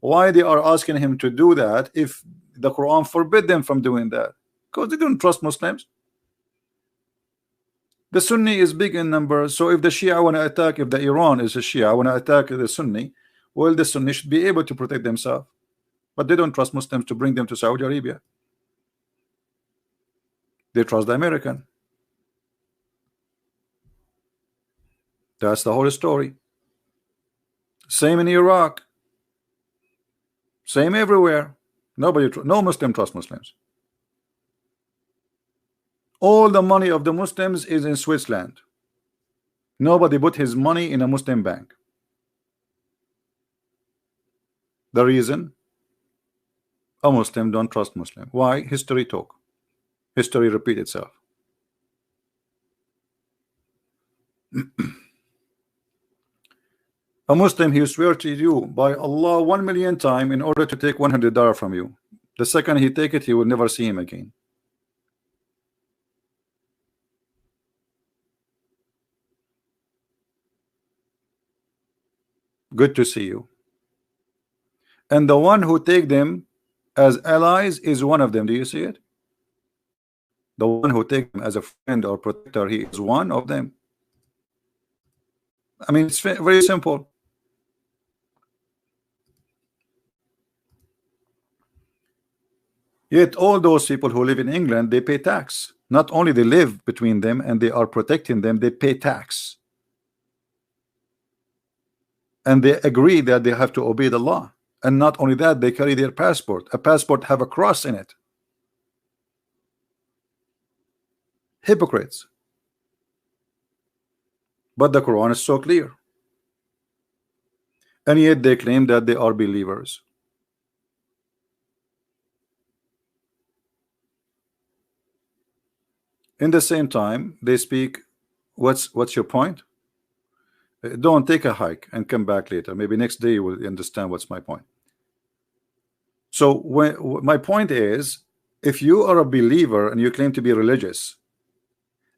Why they are asking him to do that if the Quran forbid them from doing that? Because they don't trust Muslims. The Sunni is big in numbers, so if the Shia want to attack, if the Iran is a Shia want to attack the Sunni, well, the Sunni should be able to protect themselves, but they don't trust Muslims to bring them to Saudi Arabia. They trust the American. That's the whole story. Same in Iraq. Same everywhere. No Muslim trust Muslims. All the money of the Muslims is in Switzerland. Nobody put his money in a Muslim bank. The reason? A Muslim don't trust Muslim. Why? History talk. History repeat itself. A Muslim, he swear to you by Allah 1,000,000 times in order to take $100 from you. The second he take it, he will never see him again. Good to see you. And the one who take them as allies is one of them. Do you see it? The one who take them as a friend or protector, he is one of them. I mean, it's very simple. Yet all those people who live in England, they pay tax. Not only they live between them and they are protecting them, they pay tax. And they agree that they have to obey the law. And not only that, they carry their passport. A passport have a cross in it. Hypocrites. But the Quran is so clear. And yet they claim that they are believers. In the same time, they speak, what's your point? Don't take a hike and come back later. Maybe next day you will understand what's my point. So my point is, if you are a believer and you claim to be religious,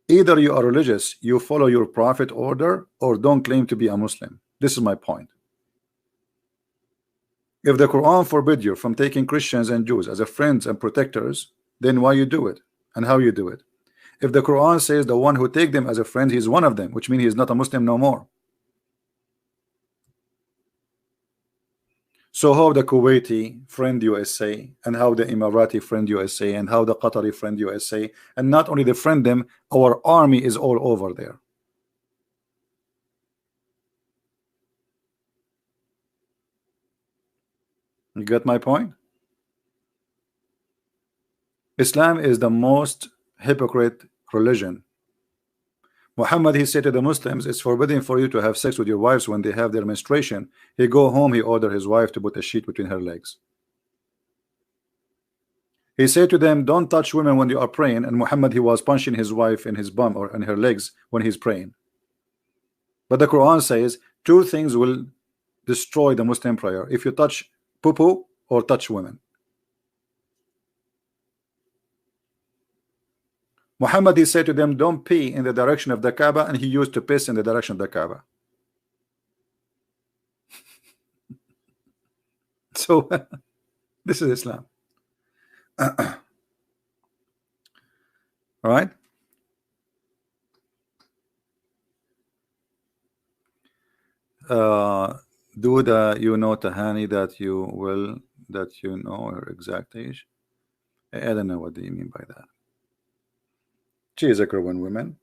either you are religious, you follow your prophet order, or don't claim to be a Muslim. This is my point. If the Quran forbid you from taking Christians and Jews as a friends and protectors, then why you do it and how you do it? If the Quran says the one who take them as a friend, he's one of them, which means he's not a Muslim no more. So how the Kuwaiti friend USA, and how the Emirati friend USA, and how the Qatari friend USA, and not only they friend them, our army is all over there. You get my point? Islam is the most hypocrite religion. Muhammad, he said to the Muslims, it's forbidden for you to have sex with your wives when they have their menstruation. He go home, he ordered his wife to put a sheet between her legs. He said to them, don't touch women when you are praying. And Muhammad, he was punching his wife in his bum or in her legs when he's praying. But the Quran says two things will destroy the Muslim prayer: if you touch poo-poo or touch women. Muhammad, he said to them, don't pee in the direction of the Kaaba, and he used to piss in the direction of the Kaaba. So this is Islam. All right. Do the you know Tahani that you know her exact age? I don't know what do you mean by that. She is a grown woman,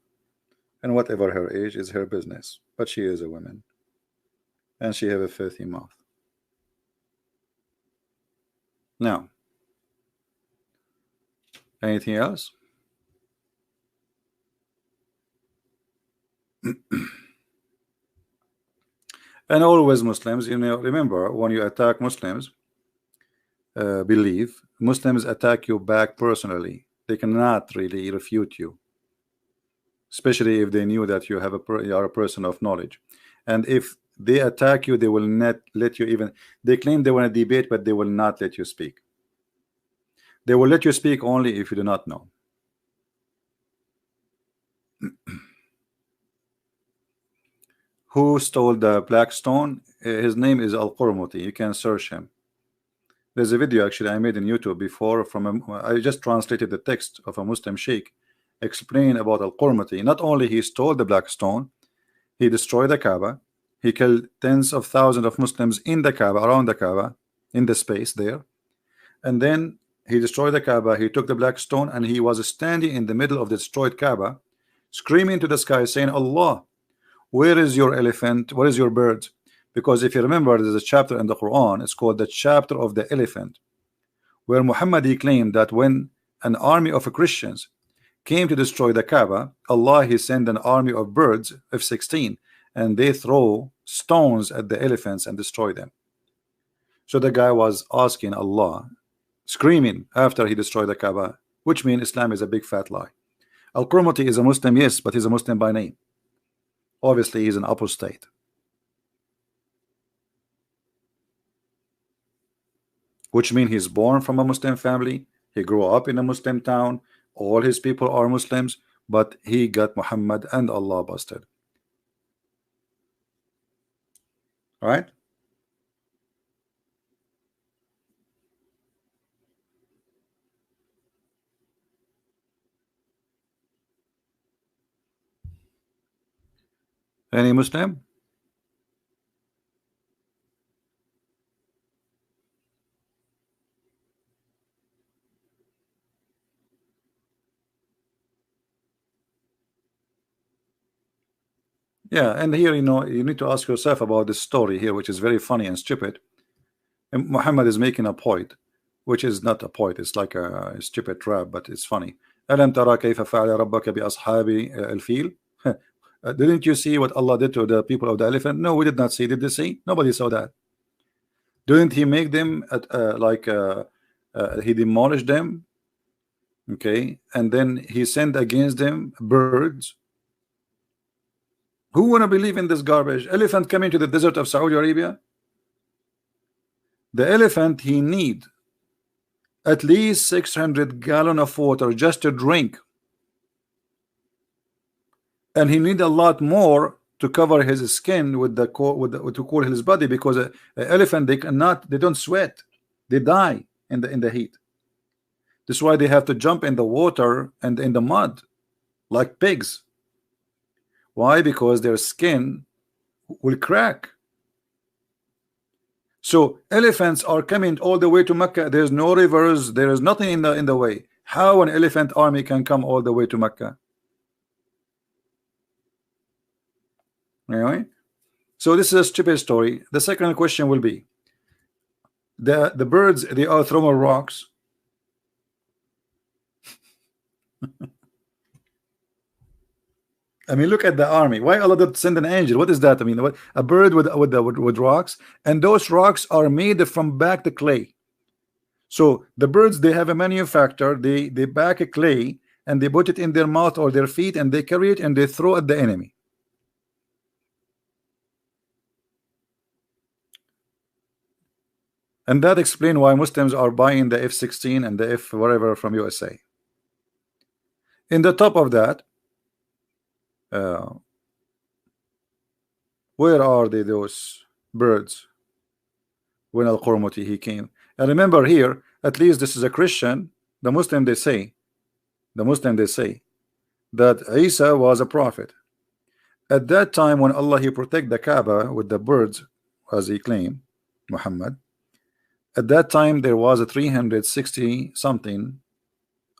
and whatever her age is her business. But she is a woman, and she have a filthy mouth. Now, anything else? And always Muslims, remember when you attack Muslims, believe Muslims attack you back personally. They cannot really refute you, especially if they knew that you are a person of knowledge. And if they attack you, they will not let you even. They claim they want to debate, but they will not let you speak. They will let you speak only if you do not know. Who stole the black stone? His name is Al-Qurmuti. You can search him. There's a video actually I made in YouTube before I just translated the text of a Muslim sheikh explain about Al-Qurmuti. Not only he stole the black stone, he destroyed the Kaaba, he killed tens of thousands of Muslims in the Kaaba, around the Kaaba, in the space there, and then he destroyed the Kaaba. He took the black stone and he was standing in the middle of the destroyed Kaaba, screaming to the sky, saying, Allah, where is your elephant? Where is your bird? Because if you remember, there's a chapter in the Quran, it's called the chapter of the elephant, where Muhammad he claimed that when an army of Christians came to destroy the Kaaba, Allah he sent an army of birds, F-16, and they throw stones at the elephants and destroy them. So the guy was asking Allah, screaming after he destroyed the Kaaba, which means Islam is a big fat lie. Al-Qurmuti is a Muslim, yes, but he's a Muslim by name. Obviously he's an apostate. Which means he's born from a Muslim family, he grew up in a Muslim town, all his people are Muslims, but he got Muhammad and Allah busted. All right. Any Muslim? Yeah, and here, you know, you need to ask yourself about this story here, which is very funny and stupid. And Muhammad is making a point, which is not a point, it's like a stupid trap, but it's funny. ألم ترى كيف فعل ربك بأصحاب الفيل? Didn't you see what Allah did to the people of the elephant? No, we did not see. Did they see? Nobody saw that. Didn't he make them he demolished them? Okay, and then he sent against them birds. Who wanna believe in this garbage? Elephant coming to the desert of Saudi Arabia. The elephant, he need at least 600 gallons of water just to drink, and he need a lot more to cover his skin with the to cool his body, because a elephant, they don't sweat, they die in the heat. That's why they have to jump in the water and in the mud like pigs. Why? Because their skin will crack. So elephants are coming all the way to Mecca. There's no rivers, there is nothing in the way. How an elephant army can come all the way to Mecca? Anyway, so this is a stupid story. The second question will be, the birds, they are throwing rocks. I mean, look at the army. Why Allah did send an angel? What is that? I mean, what, a bird with rocks, and those rocks are made from back the clay. So the birds, they have a manufacturer. They back a clay and they put it in their mouth or their feet, and they carry it and they throw at the enemy. And that explains why Muslims are buying the F-16 and the F whatever from USA. In the top of that, where are those birds when Al-Qurmuti he came? And remember here, at least this is a Christian. The Muslim, they say that Isa was a prophet. At that time, when Allah he protect the Kaaba with the birds, as he claimed, Muhammad, at that time there was a 360 something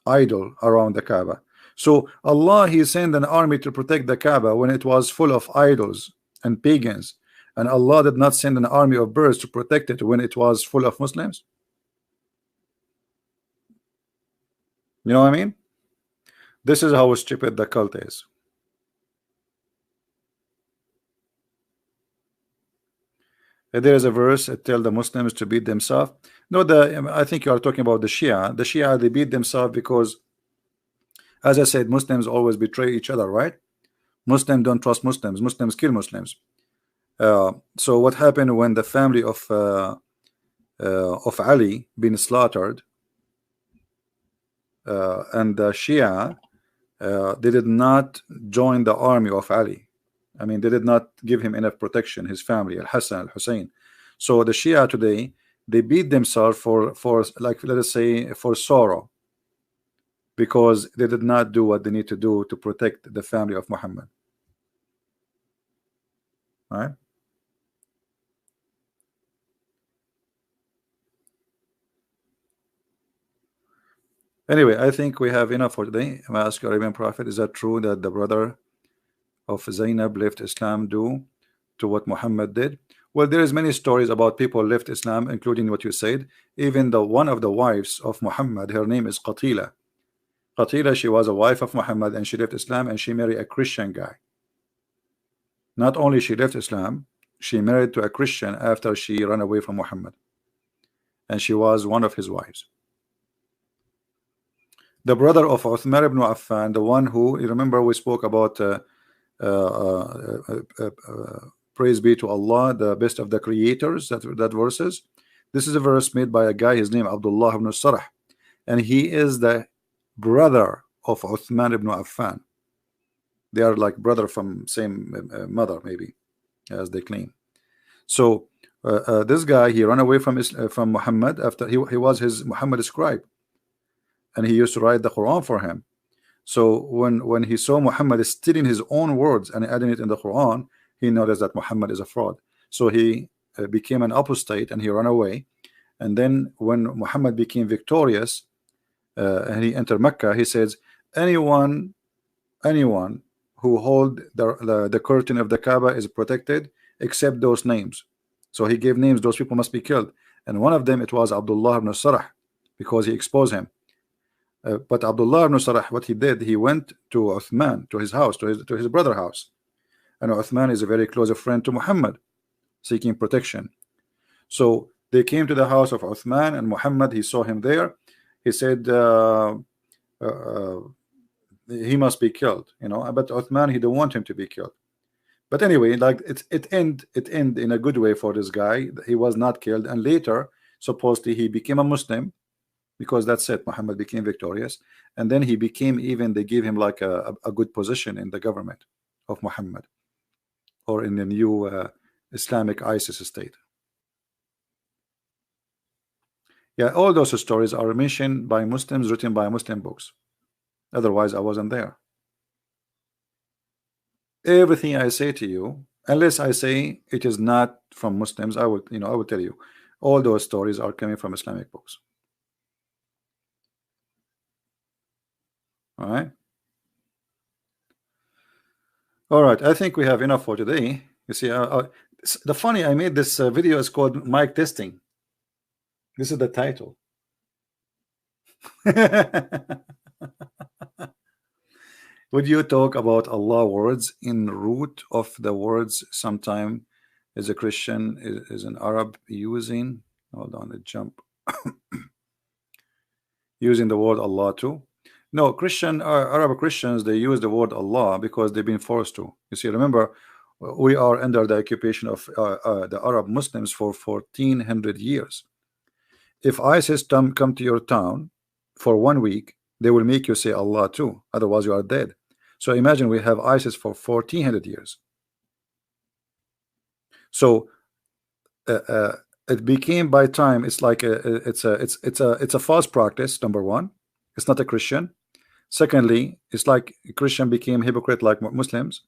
idol around the Kaaba. So Allah he sent an army to protect the Kaaba when it was full of idols and pagans, and Allah did not send an army of birds to protect it when it was full of Muslims. You know what I mean? This is how stupid the cult is. There is a verse that tell the Muslims to beat themselves. No, I think you are talking about the Shia. The Shia, they beat themselves because, as I said, Muslims always betray each other, right? Muslims don't trust Muslims. Muslims kill Muslims. So what happened when the family of Ali been slaughtered, and the Shia, they did not join the army of Ali. I mean, they did not give him enough protection, his family, Al-Hassan, Al-Hussein. So the Shia today, they beat themselves for like, let us say, for sorrow, because they did not do what they need to do to protect the family of Muhammad. All right? Anyway, I think we have enough for today. I'm asking Arabian Prophet, is that true that the brother of Zainab left Islam due to what Muhammad did? Well, there is many stories about people left Islam, including what you said. Even the one of the wives of Muhammad, her name is Qatila. Qatila, she was a wife of Muhammad, and she left Islam and she married a Christian guy. Not only she left Islam, she married to a Christian after she ran away from Muhammad, and she was one of his wives. The brother of Uthman ibn Affan, the one who, you remember we spoke about praise be to Allah, the best of the creators, that verses. This is a verse made by a guy, his name Abdullah ibn Sarh, and he is the brother of Uthman ibn Affan. They are like brother from same mother, maybe, as they claim. So this guy, he ran away from Muhammad after he was his Muhammad scribe, and he used to write the Quran for him. So when he saw Muhammad stealing his own words and adding it in the Quran, he noticed that Muhammad is a fraud. So he became an apostate and he ran away. And then when Muhammad became victorious and he entered Mecca, he says, anyone who hold the curtain of the Kaaba is protected except those names. So he gave names, those people must be killed. And one of them, it was Abdullah ibn Sarah, because he exposed him. But Abdullah ibn Sarah, what he did, he went to Uthman, to his house, to his brother's house. And Uthman is a very close friend to Muhammad, seeking protection. So they came to the house of Uthman, and Muhammad, he saw him there. He said he must be killed, you know. But Uthman, he don't want him to be killed. But anyway, like it end in a good way for this guy. He was not killed, and later supposedly he became a Muslim, because that's it. Muhammad became victorious, and then he became, even they gave him like a good position in the government of Muhammad, or in the new Islamic ISIS state. Yeah, all those stories are mentioned by Muslims, written by Muslim books. Otherwise, I wasn't there. Everything I say to you, unless I say it is not from Muslims, I would, I would tell you all those stories are coming from Islamic books. All right. All right. I think we have enough for today. You see, the funny, I made this video is called mic testing. This is the title. Would you talk about Allah words in root of the words sometime as a Christian is an Arab using, hold on, it jump using the word Allah too? No, Arab Christians, they use the word Allah because they've been forced to. You see, remember, we are under the occupation of the Arab Muslims for 1400 years. If ISIS come to your town for 1 week, they will make you say Allah too, otherwise you are dead. So imagine we have ISIS for 1400 years. So it became, by time, it's like it's a false practice. Number one, it's not a Christian. Secondly, it's like a Christian became hypocrite like Muslims,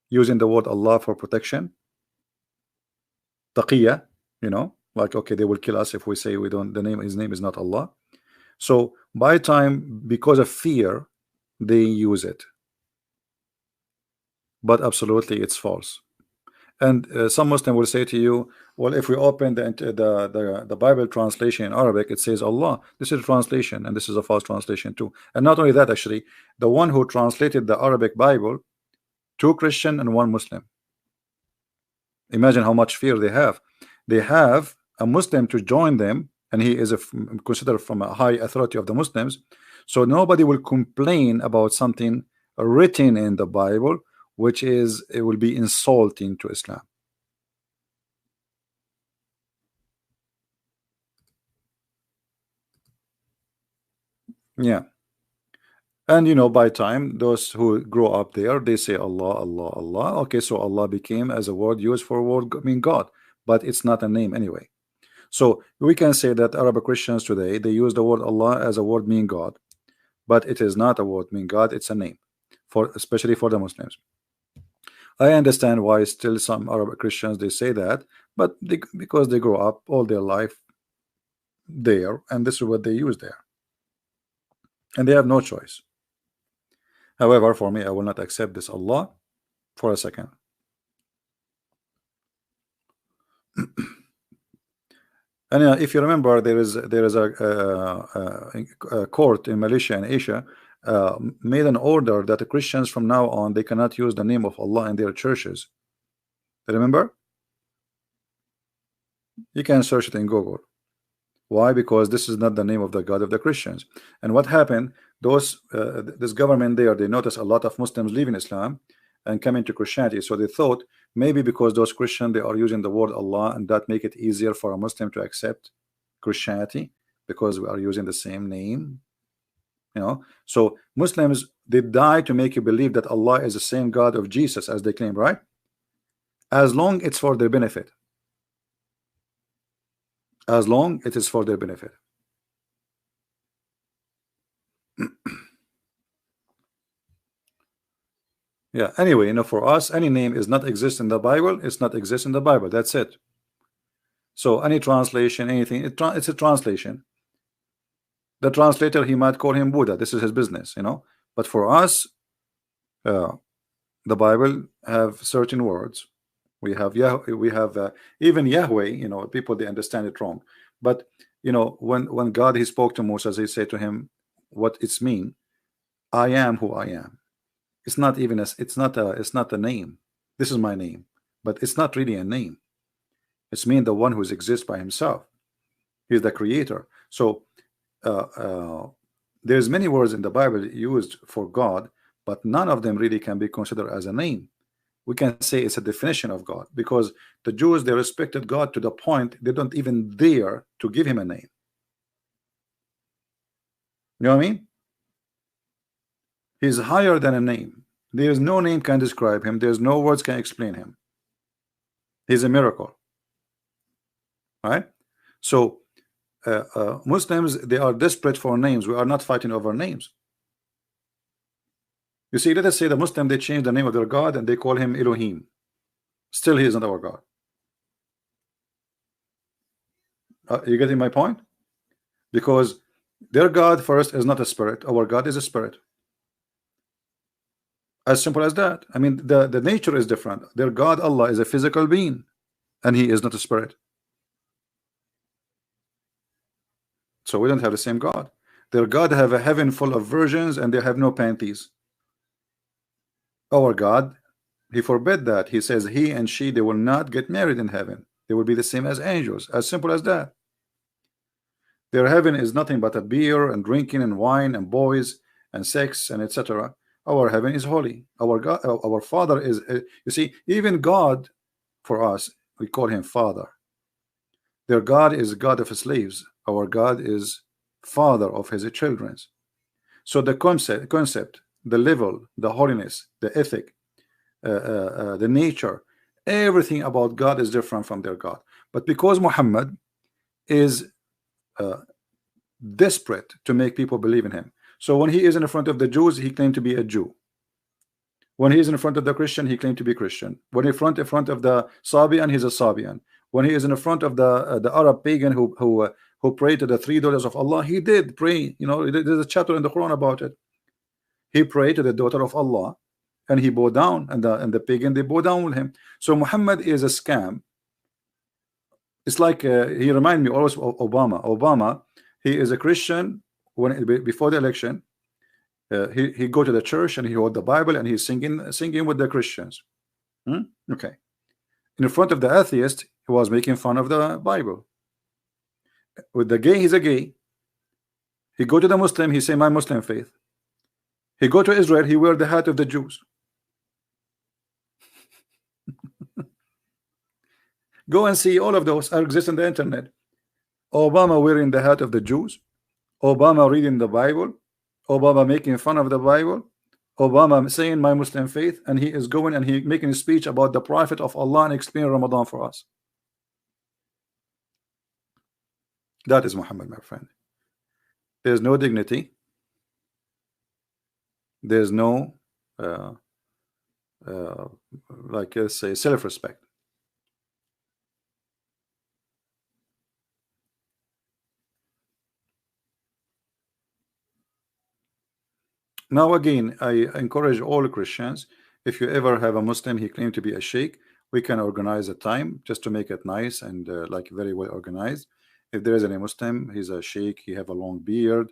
using the word Allah for protection. Taqiyya, like, okay, they will kill us if we say we don't, his name is not Allah. So by time, because of fear, they use it. But absolutely it's false. And some Muslim will say to you, well, if we open the Bible translation in Arabic, it says Allah. This is a translation, and this is a false translation too. And not only that, actually, the one who translated the Arabic Bible, 2 Christian and 1 Muslim. Imagine how much fear they have. They have a Muslim to join them, and he is considered from a high authority of the Muslims. So nobody will complain about something written in the Bible, which is, it will be insulting to Islam. Yeah. And by time, those who grow up there, they say Allah, Allah, Allah. Okay, so Allah became as a word used for word mean God, but it's not a name anyway. So we can say that Arab Christians today, they use the word Allah as a word mean God, but it is not a word mean God, it's a name, especially for the Muslims. I understand why still some Arab Christians, they say that, but because they grow up all their life there, and this is what they use there, and they have no choice. However, for me, I will not accept this Allah for a second. And if you remember, there is a court in Malaysia and Asia made an order that the Christians from now on, they cannot use the name of Allah in their churches. Remember? You can search it in Google. Why? Because this is not the name of the God of the Christians. And what happened? This government there, they noticed a lot of Muslims leaving Islam and coming to Christianity. So they thought maybe because those Christians, they are using the word Allah, and that make it easier for a Muslim to accept Christianity because we are using the same name. So Muslims, they die to make you believe that Allah is the same God of Jesus as they claim, right? As long it's for their benefit. As long it is for their benefit. Yeah, anyway, for us, any name is not exist in the Bible, it's not exist in the Bible. That's it. So any translation, anything, it's a translation. The translator, he might call him Buddha. This is his business, But for us, The Bible have certain words. We have even Yahweh. People, they understand it wrong. But when God, he spoke to Moses, he said to him what it's mean. I am who I am. It's not even it's not a name. This is my name, but it's not really a name. It's mean the one who exists by himself. He's the creator. So uh, uh, there's many words in the Bible used for God, but none of them really can be considered as a name. We can say it's a definition of God, because the Jews, they respected God to the point they don't even dare to give him a name. You know what I mean? He's higher than a name. There's no name can describe him. There's no words can explain him. He's a miracle, right? So Muslims, they are desperate for names. We are not fighting over names. You see, let us say the Muslim, they change the name of their God and they call him Elohim. Still, he is not our God. You getting my point? Because their God first is not a spirit. Our God is a spirit. As simple as that. I mean, the nature is different. Their God, Allah, is a physical being, and he is not a spirit. So we don't have the same God. Their God have a heaven full of virgins, and they have no panties. Our God, he forbid that. He says he and she, they will not get married in heaven. They will be the same as angels. As simple as that. Their heaven is nothing but a beer and drinking and wine and boys and sex and etc. Our heaven is holy. Our God, our Father is. You see, even God, for us, we call him Father. Their God is God of slaves. Our God is Father of his children. So the concept, the level, the holiness, the ethic, the nature, everything about God is different from their God. But because Muhammad is desperate to make people believe in him, so when he is in front of the Jews, he claimed to be a Jew. When he is in front of the Christian, he claimed to be Christian. When in front of the Sabian, he's a Sabian. When he is in front of the Arab pagan who prayed to the three daughters of Allah, he did pray. There's a chapter in the Quran about it. He prayed to the daughter of Allah, and he bowed down, and the pagan, they bow down with him. So Muhammad is a scam. It's like he reminded me always of Obama. Obama, he is a Christian. Before the election, he go to the church and he hold the Bible and he's singing with the Christians. Okay. In front of the atheist, he was making fun of the Bible. With the gay, he's a gay. He go to the Muslim, he say my Muslim faith. He go to Israel, he wear the hat of the Jews. Go and see, all of those exist on the internet. Obama wearing the hat of the Jews, Obama reading the Bible, Obama making fun of the Bible, Obama saying my Muslim faith, and he is going and he making a speech about the Prophet of Allah and explaining Ramadan for us. That is Muhammad, my friend. There's no dignity. There's no like say self-respect. Now again, I encourage all Christians, if you ever have a Muslim, he claimed to be a sheikh, we can organize a time just to make it nice and like very well organized. If there is any Muslim, he's a sheikh, he have a long beard,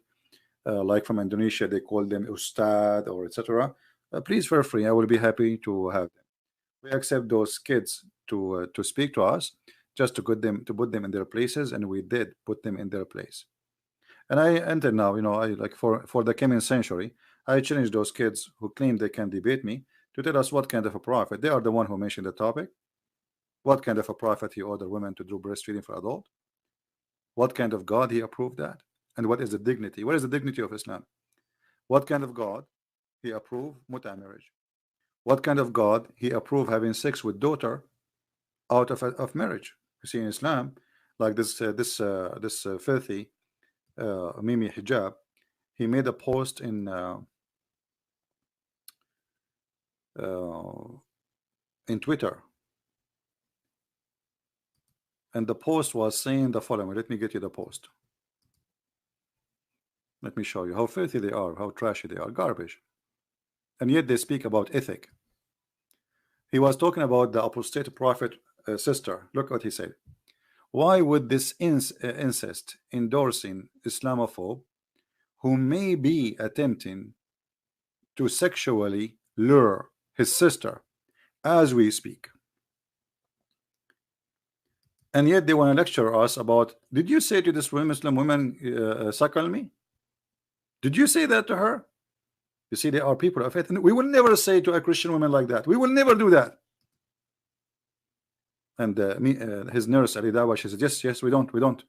like from Indonesia, they call them ustad or etc. Please feel free. I will be happy to have them. We accept those kids to speak to us, just to put them in their places, and we did put them in their place. And I entered now, I like for the coming century, I challenge those kids who claim they can debate me to tell us what kind of a prophet. They are the one who mentioned the topic. What kind of a prophet he ordered women to do breastfeeding for adult? What kind of God he approved that? And what is the dignity? What is the dignity of Islam? What kind of God he approved muta marriage? What kind of God he approved having sex with daughter out of marriage? You see, in Islam, like this filthy Mimi Hijab, he made a post in Twitter, and the post was saying the following. Let me get you the post. Let me show you how filthy they are, how trashy they are, garbage. And yet they speak about ethic. He was talking about the apostate prophet sister. Look what he said. Why would this incest endorsing Islamophobe who may be attempting to sexually lure his sister as we speak, and yet they want to lecture us about, did you say to this Muslim woman, suckle me? Did you say that to her? You see, there are people of faith, and we will never say to a Christian woman like that. We will never do that. And his nurse Ali Dawa, she said, yes, we don't.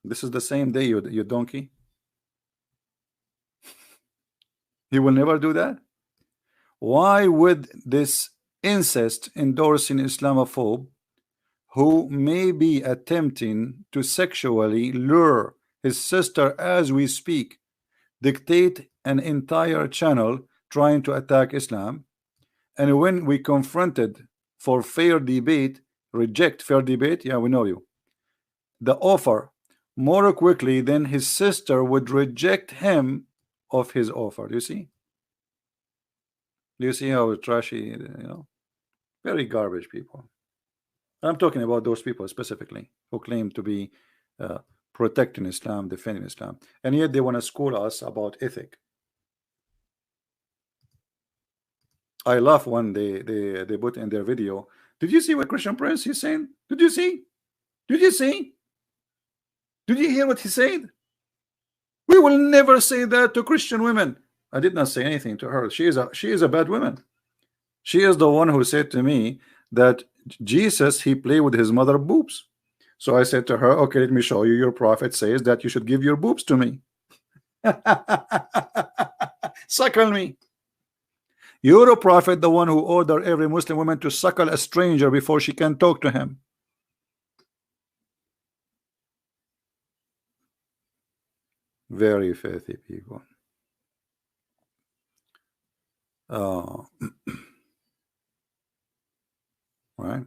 This is the same day, you donkey. He will never do that. Why would this incest endorsing Islamophobe who may be attempting to sexually lure his sister as we speak dictate an entire channel trying to attack Islam, and when we confronted for fair debate, reject fair debate? Yeah, we know you. The offer more quickly than his sister would reject him of his offer. Do you see? Do you see how trashy, very garbage people. I'm talking about those people specifically who claim to be protecting Islam, defending Islam, and yet they want to school us about ethic. I laugh when they put in their video, did you see what Christian Prince is saying? Did you see? Did you see? Did you hear what he said? We will never say that to Christian women. I did not say anything to her. She is a bad woman. She is the one who said to me that Jesus, he played with his mother boobs. So I said to her, okay, let me show you. Your prophet says that you should give your boobs to me. Suckle me. You're a prophet, the one who ordered every Muslim woman to suckle a stranger before she can talk to him. Very filthy people. Right.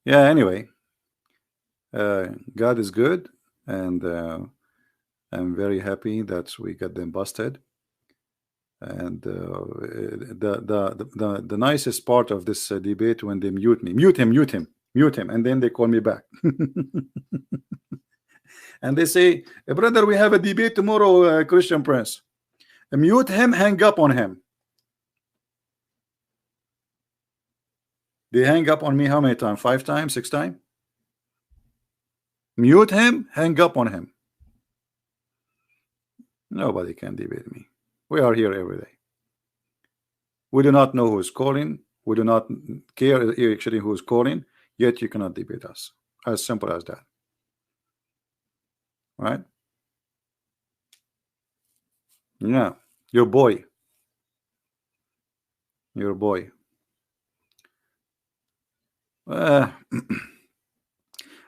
Yeah, anyway, God is good, and I'm very happy that we got them busted. And the nicest part of this debate, when they mute him, and then they call me back. And they say, brother, we have a debate tomorrow, Christian Prince. Mute him, hang up on him. They hang up on me how many times? 5 times, 6 times? Mute him, hang up on him. Nobody can debate me. We are here every day. We do not know who's calling. We do not care actually who's calling, yet you cannot debate us. As simple as that. Right? Yeah. Your boy. Your boy.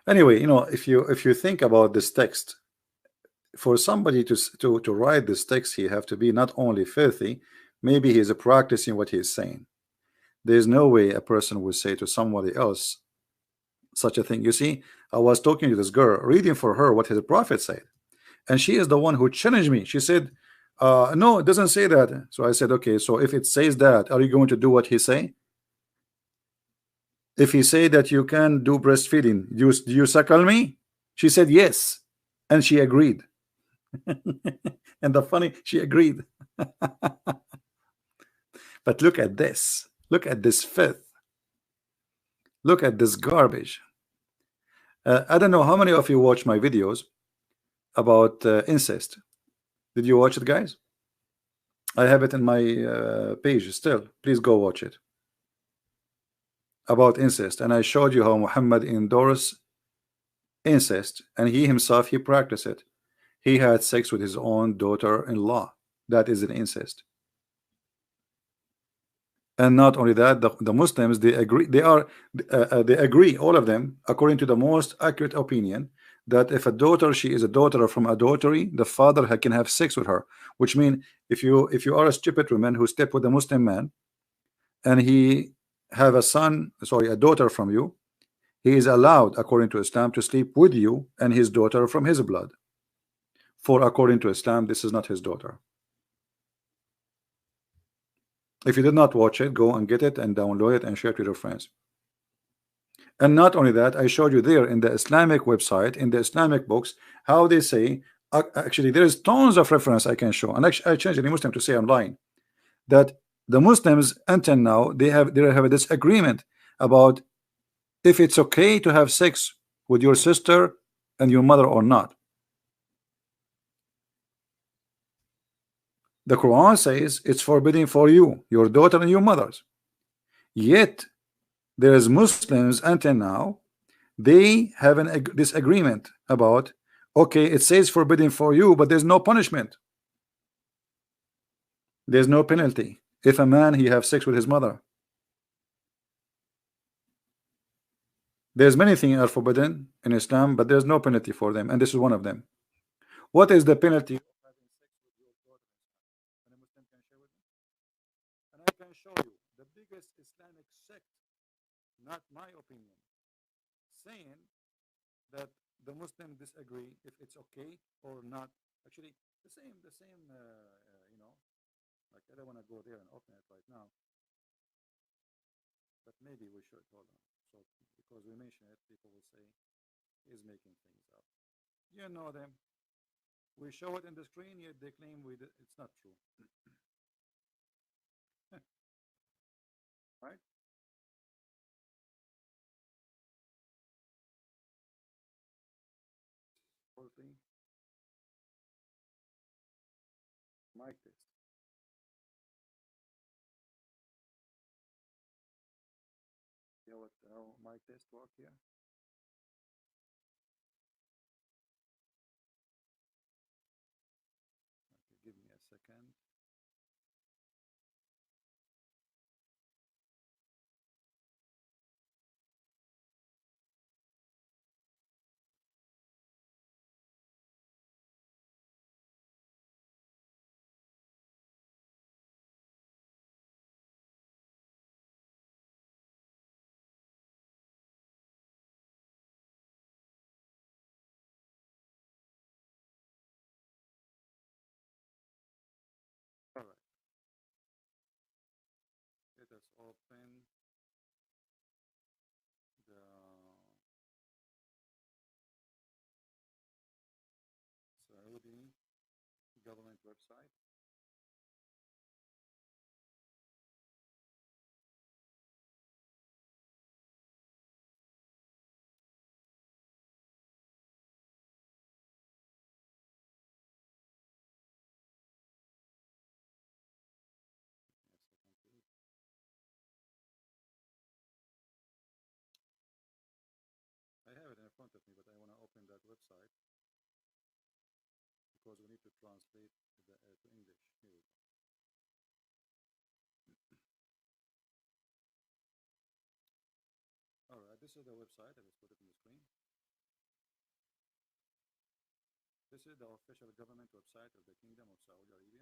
Anyway, if you think about this text, for somebody to write this text, he have to be not only filthy, maybe he's practicing what he's saying. There's no way a person would say to somebody else such a thing. You see, I was talking to this girl, reading for her what his prophet said, and she is the one who challenged me. She said, no, it doesn't say that. So I said, okay, so if it says that, are you going to do what he say? If he say that you can do breastfeeding, do you suckle me? She said yes, and she agreed. And she agreed. But look at this. Look at this filth. Look at this garbage. I don't know how many of you watch my videos about incest. Did you watch it, guys? I have it in my page still. Please go watch it. About incest, and I showed you how Muhammad endorsed incest, and he himself, he practiced it. He had sex with his own daughter-in-law. That is an incest. And not only that, the Muslims, they agree. They agree, all of them, according to the most accurate opinion, that if a daughter, she is a daughter from adultery, the father can have sex with her. Which means if you are a stupid woman who slept with a Muslim man, and he have a daughter from you, he is allowed, according to Islam, to sleep with you and his daughter from his blood. For according to Islam, this is not his daughter. If you did not watch it, go and get it and download it and share it with your friends. And not only that, I showed you there in the Islamic website, in the Islamic books, how they say, actually there is tons of reference I can show, and actually I challenge any Muslim to say I'm lying, that the Muslims until now they have a disagreement about if it's okay to have sex with your sister and your mother or not. The Quran says it's forbidden for you, your daughter and your mothers. Yet there is Muslims until now they have a disagreement about, okay, it says forbidden for you, but there's no punishment. There's no penalty if a man he have sex with his mother. There's many things are forbidden in Islam, but there's no penalty for them, and this is one of them. What is the penalty of having sex with your daughter? And a Muslim can share with me? And I can show you the biggest Islamic sect, not my opinion, saying that the Muslim disagree if it's okay or not. Actually, the same, you know, like I don't want to go there and open it right now, but maybe we should. Hold on. So because we mention it, people will say he's making things up. You know them. We show it in the screen, yet they claim it's not true. Right? Fourthly, mic test. Yeah, what how mic test work here? Okay, give me a second. All right. Let us open the Saudi government website. I have it in front of me, but I want to open that website because we need to translate to English. Here we go. All right, this is the website. I just put it on the screen. This is the official government website of the Kingdom of Saudi Arabia.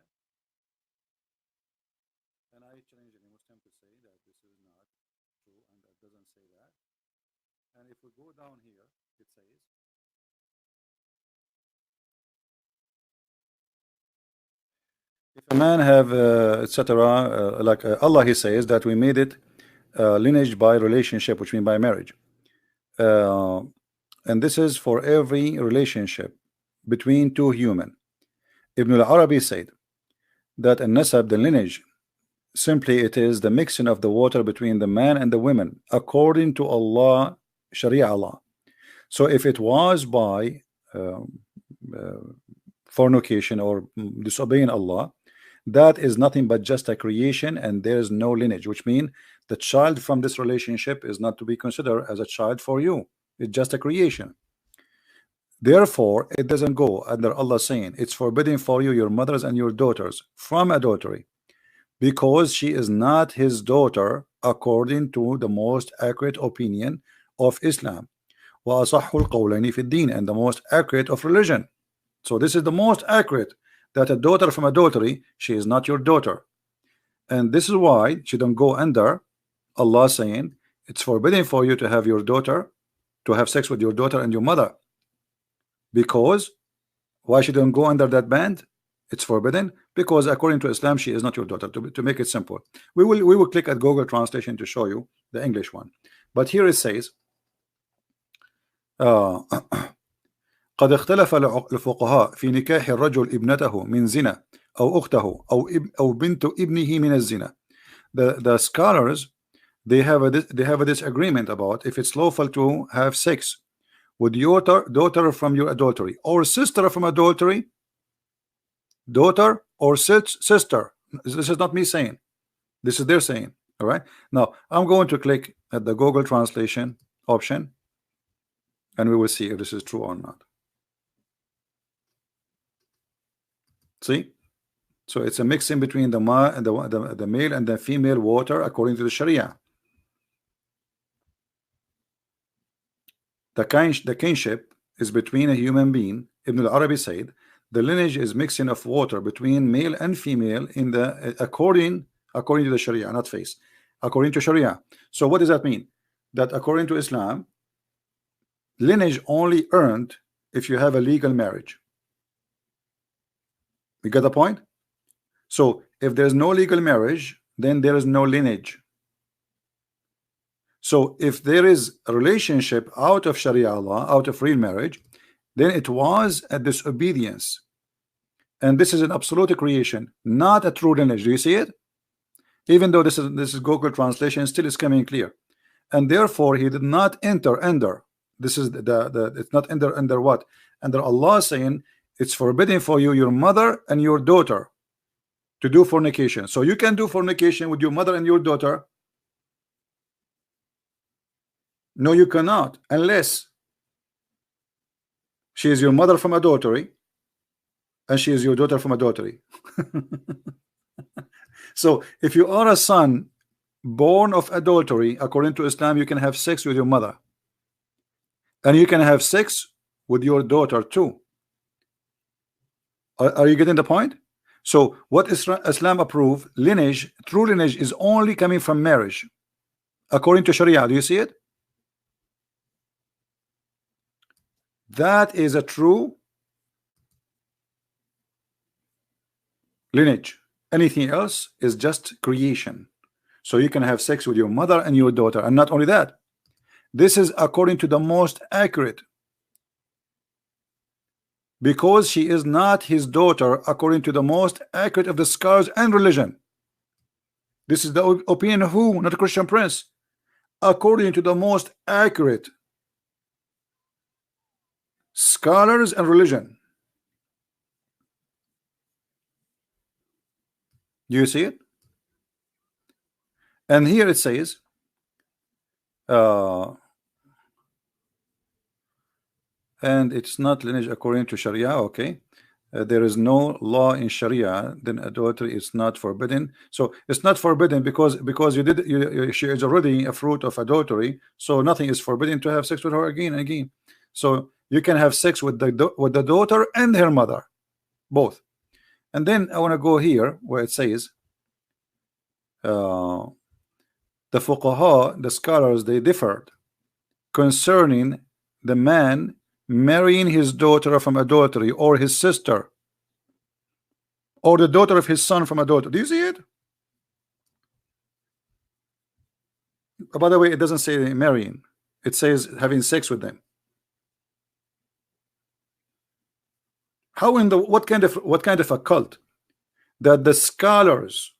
And I challenge any Muslim to say that this is not true and that doesn't say that. And if we go down here, it says, if a man have etc. Like Allah, He says that we made it lineage by relationship, which means by marriage. And this is for every relationship between two human. Ibn al-Arabi said that a nasab, the lineage, simply it is the mixing of the water between the man and the women according to Allah, Sharia Allah. So if it was by fornication or disobeying Allah, that is nothing but just a creation, and there is no lineage, which means the child from this relationship is not to be considered as a child for you. It's just a creation. Therefore, it doesn't go under Allah saying it's forbidden for you, your mothers and your daughters from adultery, because she is not his daughter according to the most accurate opinion of Islam, وأصح القولين في الدين, and the most accurate of religion. So this is the most accurate, that a daughter from adultery, she is not your daughter. And this is why she don't go under Allah saying it's forbidden for you to have your daughter, to have sex with your daughter and your mother. Because why she don't go under that band? It's forbidden because according to Islam she is not your daughter. To make it simple, we will click at Google translation to show you the English one. But here it says قد اختلف الفقهاء في نكاح الرجل ابنته من زنا أو أخته أو بنت ابنه من الزنا. The scholars, they have a disagreement about if it's lawful to have sex with your daughter from your adultery or sister from adultery, daughter or sister. This is not me saying, this is their saying. All right, now I'm going to click at the Google translation option and we will see if this is true or not. See, so it's a mixing between the male and the female water according to the Sharia. The kinship is between a human being. Ibn al-Arabi said the lineage is mixing of water between male and female in the according to the Sharia, not face, according to Sharia. So what does that mean? That according to Islam, lineage only earned if you have a legal marriage. You got the point? So if there's no legal marriage, then there is no lineage. So if there is a relationship out of Sharia law, out of real marriage, then it was a disobedience. And this is an absolute creation, not a true lineage. Do you see it? Even though this is Google translation, still is coming clear. And therefore he did not enter under. This is it's not under what? Under Allah saying it's forbidden for you, your mother and your daughter, to do fornication. So you can do fornication with your mother and your daughter. No, you cannot, unless she is your mother from adultery and she is your daughter from adultery. So if you are a son born of adultery, according to Islam, you can have sex with your mother and you can have sex with your daughter too. Are you getting the point? So what Islam approve, lineage, true lineage, is only coming from marriage according to Sharia. Do you see it? That is a true lineage. Anything else is just creation. So you can have sex with your mother and your daughter. And not only that, this is according to the most accurate, because she is not his daughter according to the most accurate of the scholars and religion. This is the opinion of who? Not a Christian Prince. According to the most accurate scholars and religion. Do you see it? And here it says and it's not lineage according to Sharia. Okay, there is no law in Sharia, then adultery is not forbidden. So it's not forbidden because she is already a fruit of adultery, so nothing is forbidden to have sex with her again and again. So you can have sex with the daughter and her mother, both. And then I want to go here where it says the fuqaha, the scholars, they differed concerning the man marrying his daughter from adultery, or his sister, or the daughter of his son from adultery. Do you see it? By the way, it doesn't say marrying, it says having sex with them. How in the what kind of a cult that the scholars,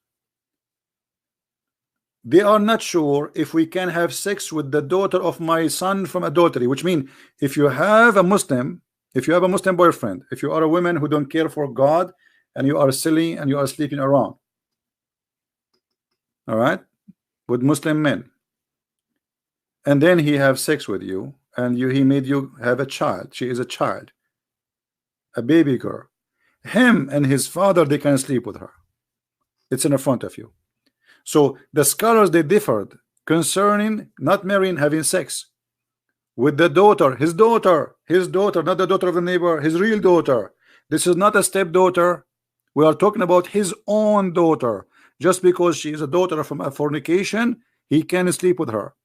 they are not sure if we can have sex with the daughter of my son from adultery, which means if you have a Muslim boyfriend, if you are a woman who don't care for God and you are silly and you are sleeping around, all right, with Muslim men, and then he have sex with you and he made you have a child, she is a child, a baby girl, him and his father, they can sleep with her. It's in front of you. So the scholars, they differed concerning not marrying, having sex with the daughter, his daughter, not the daughter of the neighbor, his real daughter. This is not a stepdaughter. We are talking about his own daughter. Just because she is a daughter from a fornication, he can sleep with her.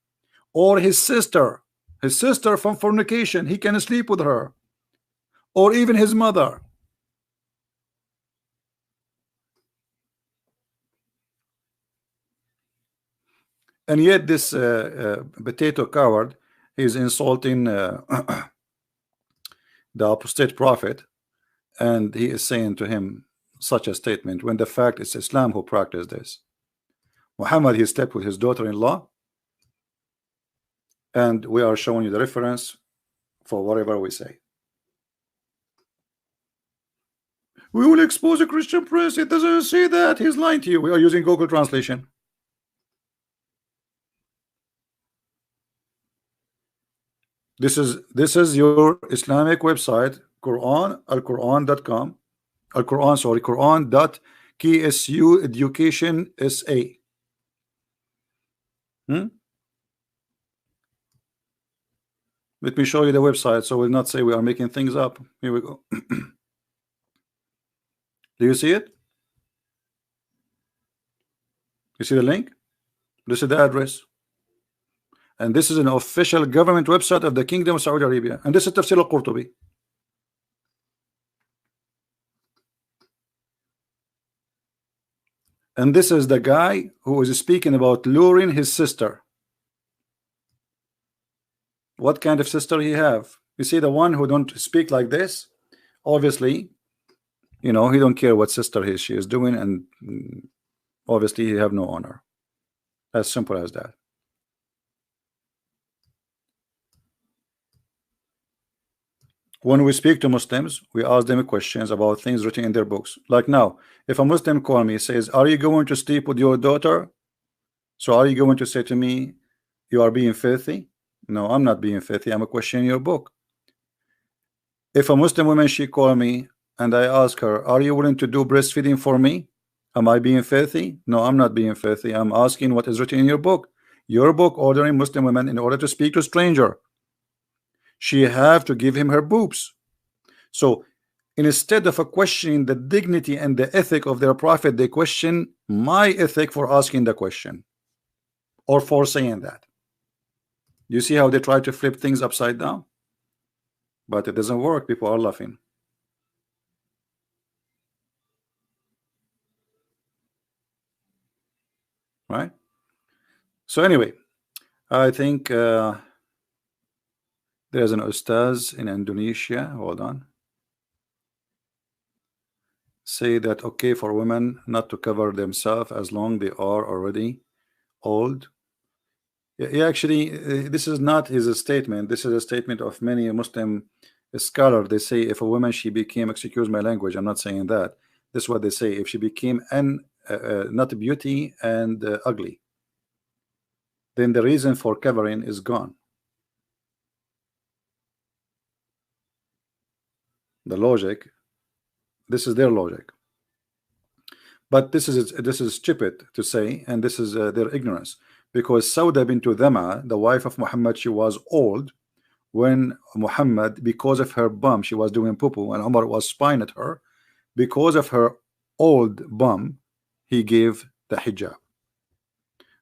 Or his sister from fornication, he can sleep with her. Or even his mother. And yet this potato coward is insulting the apostate prophet, and he is saying to him such a statement when the fact it's Islam who practiced this. Muhammad, he slept with his daughter-in-law, and we are showing you the reference for whatever we say. We will expose a Christian press. It doesn't say that. He's lying to you. We are using Google Translation. This is your Islamic website, Quran, alquran.com, Al-Quran, sorry, Quran.KSU Education SA. Let me show you the website so we'll not say we are making things up. Here we go. Do you see it? You see the link? This is the address. And this is an official government website of the Kingdom of Saudi Arabia. And this is Tafsir al-Qurtubi. And this is the guy who is speaking about luring his sister. What kind of sister he have? You see, the one who don't speak like this, obviously, you know, he don't care what sister she is doing, and obviously he have no honor. As simple as that. When we speak to Muslims, we ask them questions about things written in their books. Like now, if a Muslim call me, says, are you going to sleep with your daughter? So are you going to say to me, you are being filthy? No, I'm not being filthy. I'm questioning your book. If a Muslim woman, she call me and I ask her, are you willing to do breastfeeding for me? Am I being filthy? No, I'm not being filthy. I'm asking what is written in your book. Your book ordering Muslim women in order to speak to a stranger, she have to give him her boobs. So instead of questioning the dignity and the ethic of their prophet, they question my ethic for asking the question or for saying that. You see how they try to flip things upside down? But it doesn't work. People are laughing. Right? So anyway, I think there's an ustaz in Indonesia. Hold on. Say that okay for women not to cover themselves as long they are already old. Yeah, actually, this is not his statement. This is a statement of many Muslim scholars. They say if a woman she became, excuse my language, I'm not saying that. This is what they say. If she became not beauty and ugly, then the reason for covering is gone. The logic. This is their logic. But this is stupid to say, and this is their ignorance. Because Sauda bint Dham'a, the wife of Muhammad, she was old when Muhammad, because of her bum, she was doing poo-poo, and Umar was spying at her. Because of her old bum, he gave the hijab.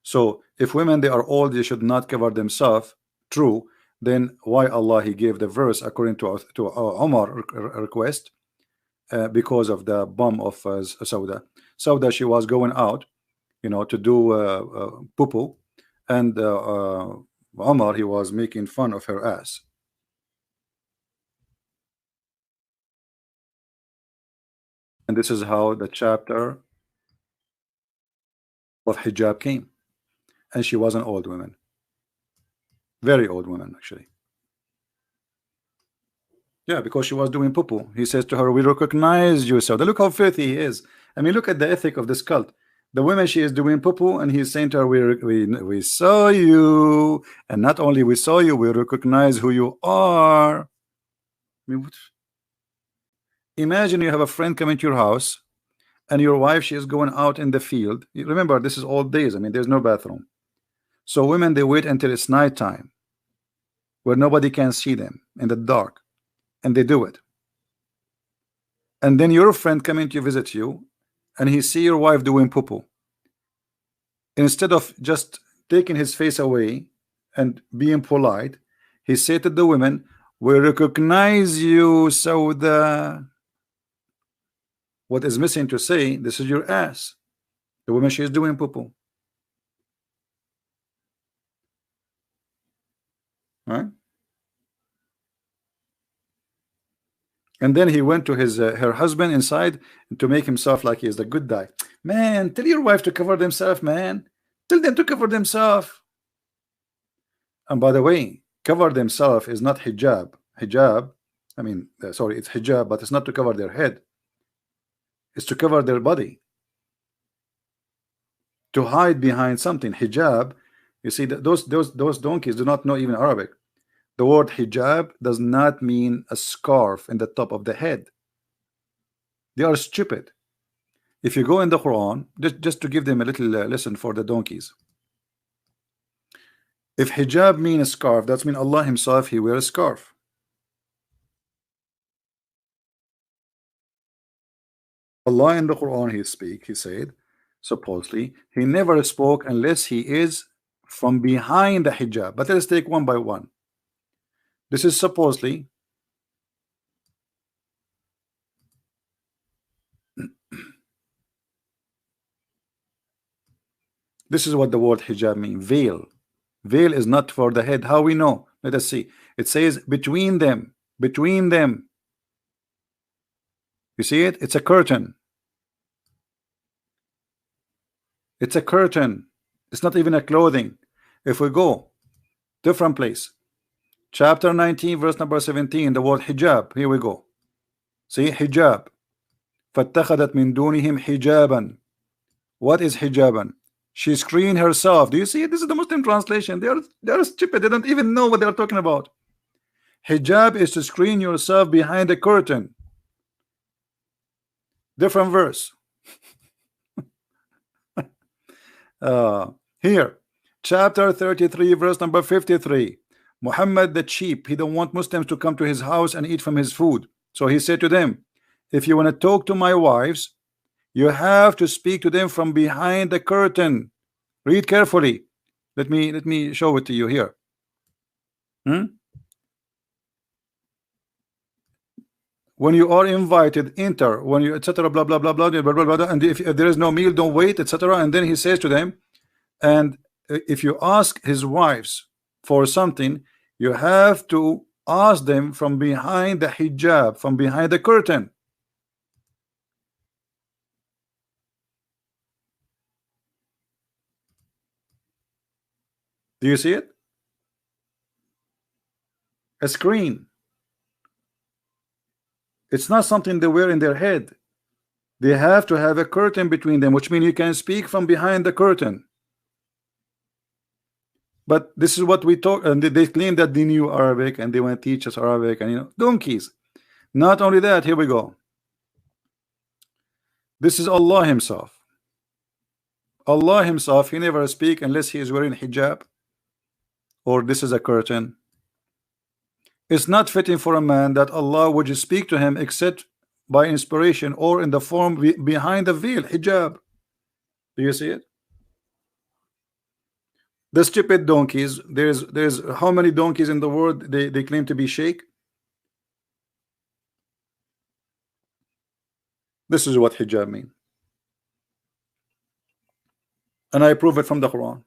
So if women they are old, they should not cover themselves. True. Then why Allah he gave the verse according to Umar request? Because of the bum of Sauda. Sauda, she was going out, you know, to do poo-poo, and Umar, he was making fun of her ass. And this is how the chapter of hijab came. And she was an old woman, very old woman actually. Yeah, because she was doing poo-poo. He says to her, we recognize you, Sauda. Look how filthy he is. I mean, look at the ethic of this cult. The woman, she is doing poo-poo, and he's saying to her, we saw you, and not only we saw you, we recognize who you are. I mean, what? Imagine you have a friend coming to your house, and your wife, she is going out in the field. You remember, this is old days. I mean, there's no bathroom. So women, they wait until it's nighttime, where nobody can see them in the dark, and they do it. And then your friend coming to visit you, and he see your wife doing poo-poo. Instead of just taking his face away and being polite, he said to the women, we recognize you, Sauda. What is missing to say, this is your ass. The woman, she is doing poo-poo. right? And then he went to his her husband inside to make himself like he is the good guy. Man, tell your wife to cover themselves, man. Tell them to cover themselves. And by the way, cover themselves is not hijab. Hijab, I mean, sorry, it's hijab, but it's not to cover their head. It's to cover their body. To hide behind something. Hijab, you see, that those donkeys do not know even Arabic. The word hijab does not mean a scarf in the top of the head. They are stupid. If you go in the Quran, just to give them a little lesson for the donkeys. If hijab mean a scarf, that's mean Allah himself, he wears a scarf. Allah in the Quran, he said, supposedly, he never spoke unless he is from behind the hijab. But let's take one by one. This is supposedly this is what the word hijab means. Veil. Veil is not for the head. How we know? Let us see. It says between them. Between them. You see it? It's a curtain. It's a curtain. It's not even a clothing. If we go different place, chapter 19 verse number 17, the word hijab. Here we go. See hijab. فَاتَّخَذَتْ مِن دُونِهِمْ حِجَابًا. What is hijaban? She screened herself. Do you see it? This is the Muslim translation. They are stupid. They don't even know what they are talking about. Hijab is to screen yourself behind a curtain. Different verse. Here, chapter 33 verse number 53. Muhammad the cheap, he don't want Muslims to come to his house and eat from his food. So he said to them, if you want to talk to my wives, you have to speak to them from behind the curtain. Read carefully. Let me show it to you here. When you are invited, enter. When you etc. Blah blah blah blah blah blah blah. And if there is no meal, don't wait, etc. And then he says to them, and if you ask his wives for something, you have to ask them from behind the hijab, from behind the curtain. Do you see it? A screen. It's not something they wear in their head. They have to have a curtain between them, which means you can speak from behind the curtain. But this is what we talk, and they claim that they knew Arabic and they want to teach us Arabic, and you know, donkeys. Not only that, here we go. This is Allah himself. Allah himself, he never speak unless he is wearing hijab, or this is a curtain. It's not fitting for a man that Allah would speak to him except by inspiration or in the form behind the veil, hijab. Do you see it? The stupid donkeys. There's how many donkeys in the world they claim to be sheikh? This is what hijab mean, and I prove it from the Quran.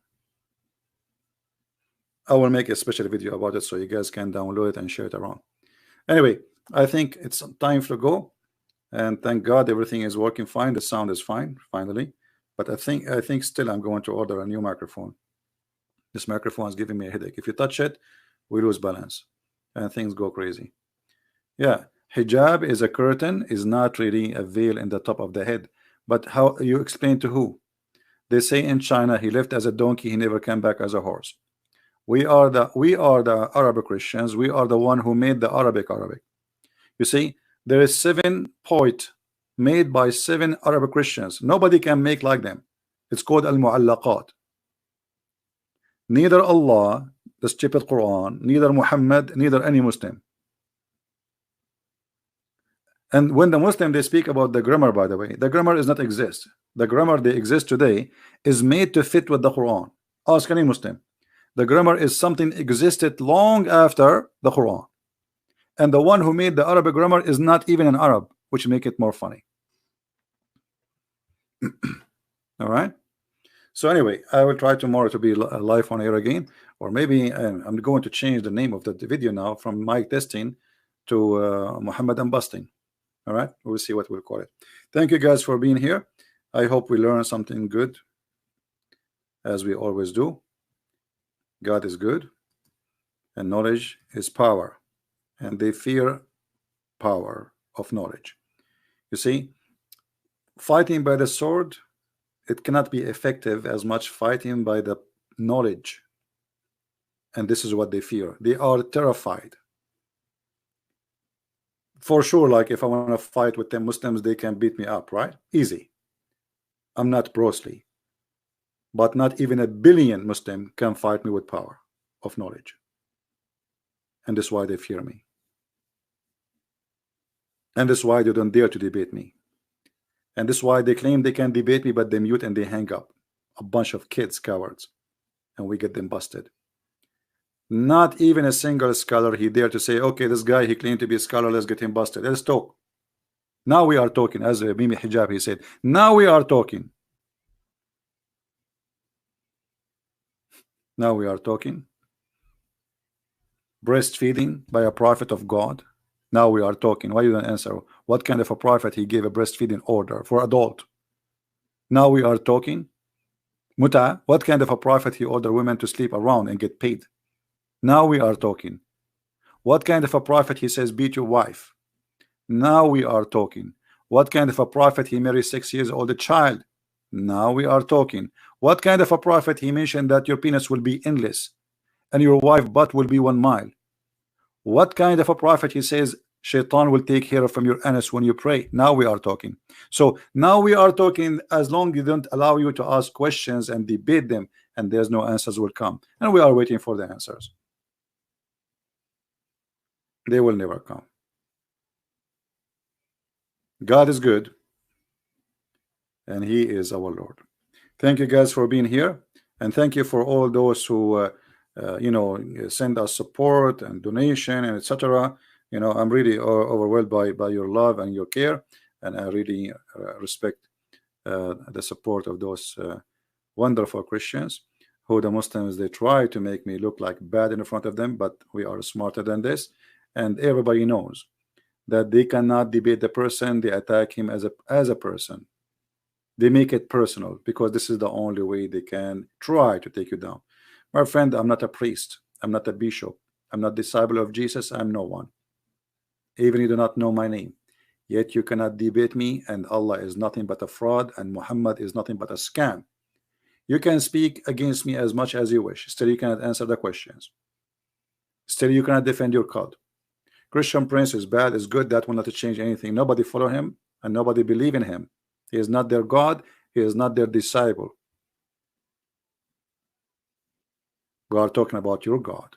I will make a special video about it so you guys can download it and share it around. Anyway, I think it's time to go, and thank God everything is working fine. The sound is fine finally, but I think still I'm going to order a new microphone. This microphone is giving me a headache. If you touch it, we lose balance and things go crazy. Yeah, hijab is a curtain, is not really a veil in the top of the head. But how you explain to who? They say in China he left as a donkey, he never came back as a horse. We are the Arab Christians. We are the one who made the Arabic. You see, there is 7 poets made by 7 Arab Christians. Nobody can make like them. It's called al-mu'allaqat. Neither Allah, the stupid Quran, neither Muhammad, neither any Muslim. And when the Muslim they speak about the grammar, by the way, the grammar does not exist. The grammar they exist today is made to fit with the Quran. Ask any Muslim. The grammar is something existed long after the Quran, and the one who made the Arabic grammar is not even an Arab, which make it more funny. All right. So anyway, I will try tomorrow to be live on air again, or maybe I'm going to change the name of the video now from Mike Testing to Muhammad and Busting. All right, we'll see what we'll call it. Thank you guys for being here. I hope we learn something good, as we always do. God is good, and knowledge is power, and they fear power of knowledge. You see, fighting by the sword, it cannot be effective as much fighting by the knowledge. And this is what they fear. They are terrified. For sure, like if I want to fight with the Muslims, they can beat me up, right? Easy. I'm not Bruce Lee. But not even a billion Muslim can fight me with power of knowledge. And that's why they fear me. And that's why they don't dare to debate me. And that's why they claim they can debate me, but they mute and they hang up. A bunch of kids, cowards. And we get them busted. Not even a single scholar he dared to say, okay, this guy, he claimed to be a scholar, let's get him busted. Let's talk. Now we are talking. As Mimi Hijab, he said, now we are talking. Now we are talking. Breastfeeding by a prophet of God. Now we are talking. Why you don't answer? What kind of a prophet he gave a breastfeeding order for adult? Now we are talking. Muta, what kind of a prophet he ordered women to sleep around and get paid? Now we are talking. What kind of a prophet he says beat your wife? Now we are talking. What kind of a prophet he married 6 years old child? Now we are talking. What kind of a prophet he mentioned that your penis will be endless and your wife butt will be 1 mile? What kind of a prophet he says Shaitan will take care from your anus when you pray? Now we are talking. So now we are talking, as long as you don't allow you to ask questions and debate them, and there's no answers will come. And we are waiting for the answers. They will never come. God is good, and He is our Lord. Thank you guys for being here, and thank you for all those who you know, send us support and donation and etc. You know, I'm really overwhelmed by your love and your care, and I really respect the support of those wonderful Christians who the Muslims, they try to make me look like bad in front of them, but we are smarter than this, and everybody knows that they cannot debate the person. They attack him as a person. They make it personal because this is the only way they can try to take you down. My friend, I'm not a priest. I'm not a bishop. I'm not disciple of Jesus. I'm no one. Even you do not know my name. Yet you cannot debate me, and Allah is nothing but a fraud, and Muhammad is nothing but a scam. You can speak against me as much as you wish. Still, you cannot answer the questions. Still, you cannot defend your code. Christian Prince is bad, is good. That will not change anything. Nobody follow him, and nobody believe in him. He is not their God. He is not their disciple. We are talking about your God.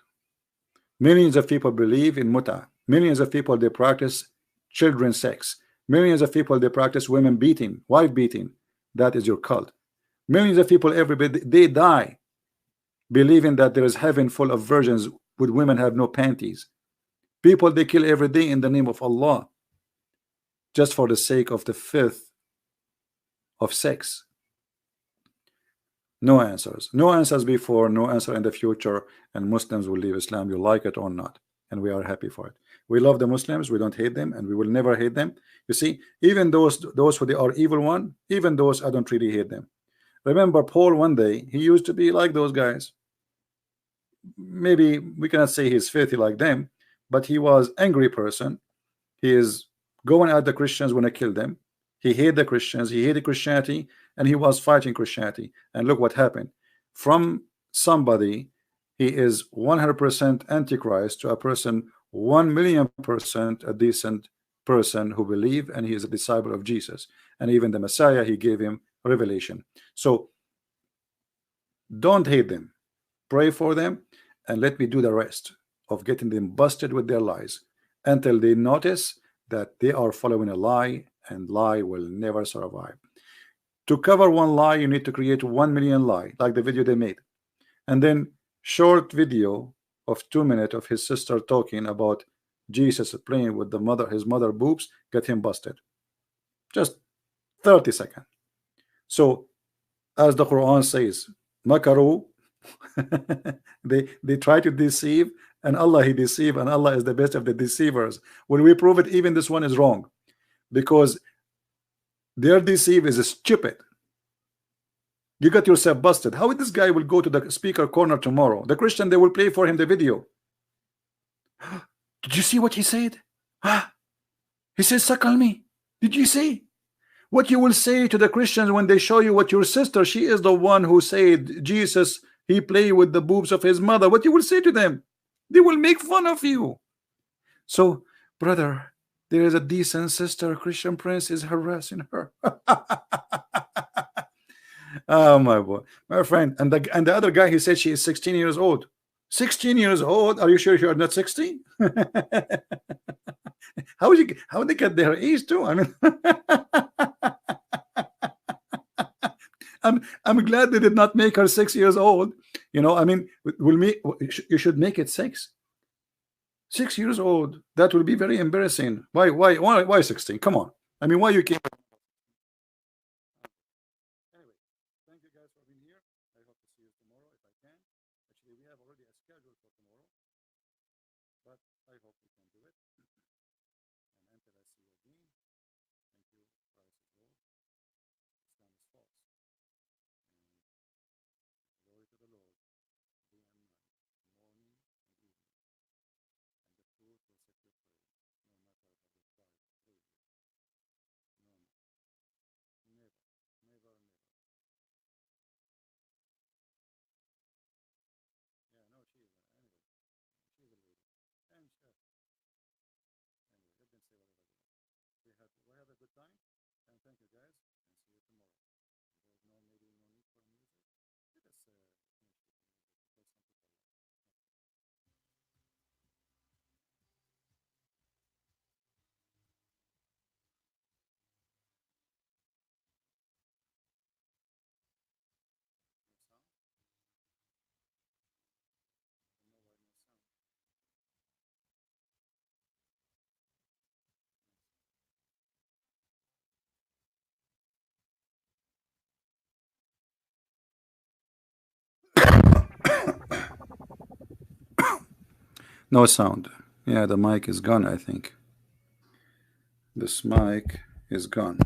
Millions of people believe in muta. Millions of people, they practice children sex. Millions of people, they practice women beating, wife beating. That is your cult. Millions of people every day, they die believing that there is heaven full of virgins with women have no panties. People they kill every day in the name of Allah, just for the sake of the filth of sex. No answers. No answers before, no answer in the future, and Muslims will leave Islam, you like it or not, and we are happy for it. We love the Muslims, we don't hate them, and we will never hate them. You see, even those who they are evil one, even those I don't really hate them. Remember Paul, one day he used to be like those guys. Maybe we cannot say he's filthy like them, but he was angry person. He is going at the Christians when I kill them. He hated the Christians, he hated Christianity, and he was fighting Christianity. And look what happened. From somebody, he is 100% antichrist to a person 1,000,000% a decent person who believe, and he is a disciple of Jesus. And even the Messiah, he gave him revelation. So don't hate them, pray for them, and let me do the rest of getting them busted with their lies until they notice that they are following a lie, and lie will never survive. To cover one lie, you need to create 1,000,000 lie, like the video they made, and then short video of 2 minutes of his sister talking about Jesus playing with his mother boobs, get him busted. Just 30 seconds. So as the Quran says, makaru. They try to deceive, and Allah He deceive, and Allah is the best of the deceivers. When we prove it, even this one is wrong, because their deceive is stupid. You got yourself busted. How this guy will go to the speaker corner tomorrow? The Christian, they will play for him the video. Did you see what he said? He says, suckle me. Did you see what you will say to the Christians when they show you what your sister, she is the one who said Jesus, he played with the boobs of his mother? What you will say to them? They will make fun of you. So, brother, there is a decent sister, Christian Prince is harassing her. Oh my boy, my friend, and the other guy, he said she is 16 years old. 16 years old? Are you sure you are not 16? How they get their age too? I mean, I'm glad they did not make her 6 years old. You know, I mean, you should make it 6. 6 years old. That will be very embarrassing. Why 16? Come on. I mean, why you can't? Anyway, thank you guys for being here. I hope to see you tomorrow if I can. Actually, we have already a schedule for tomorrow, but I hope we can do it. And until I see you again, thank you. Christ is Lord. Islam is false. And glory to the Lord, day and night, morning and evening. And the truth will set you free, no matter how they try to free you. No, never, never, never. Yeah, no, she is. Anyway, she's a lady. And anyway, let them say whatever they want. We have a good time, and thank you guys, and see you tomorrow. There's maybe no need for music. Let us finish with music because some people like it. No sound? I don't know why no sound. No sound. Yeah, the mic is gone, I think. This mic is gone.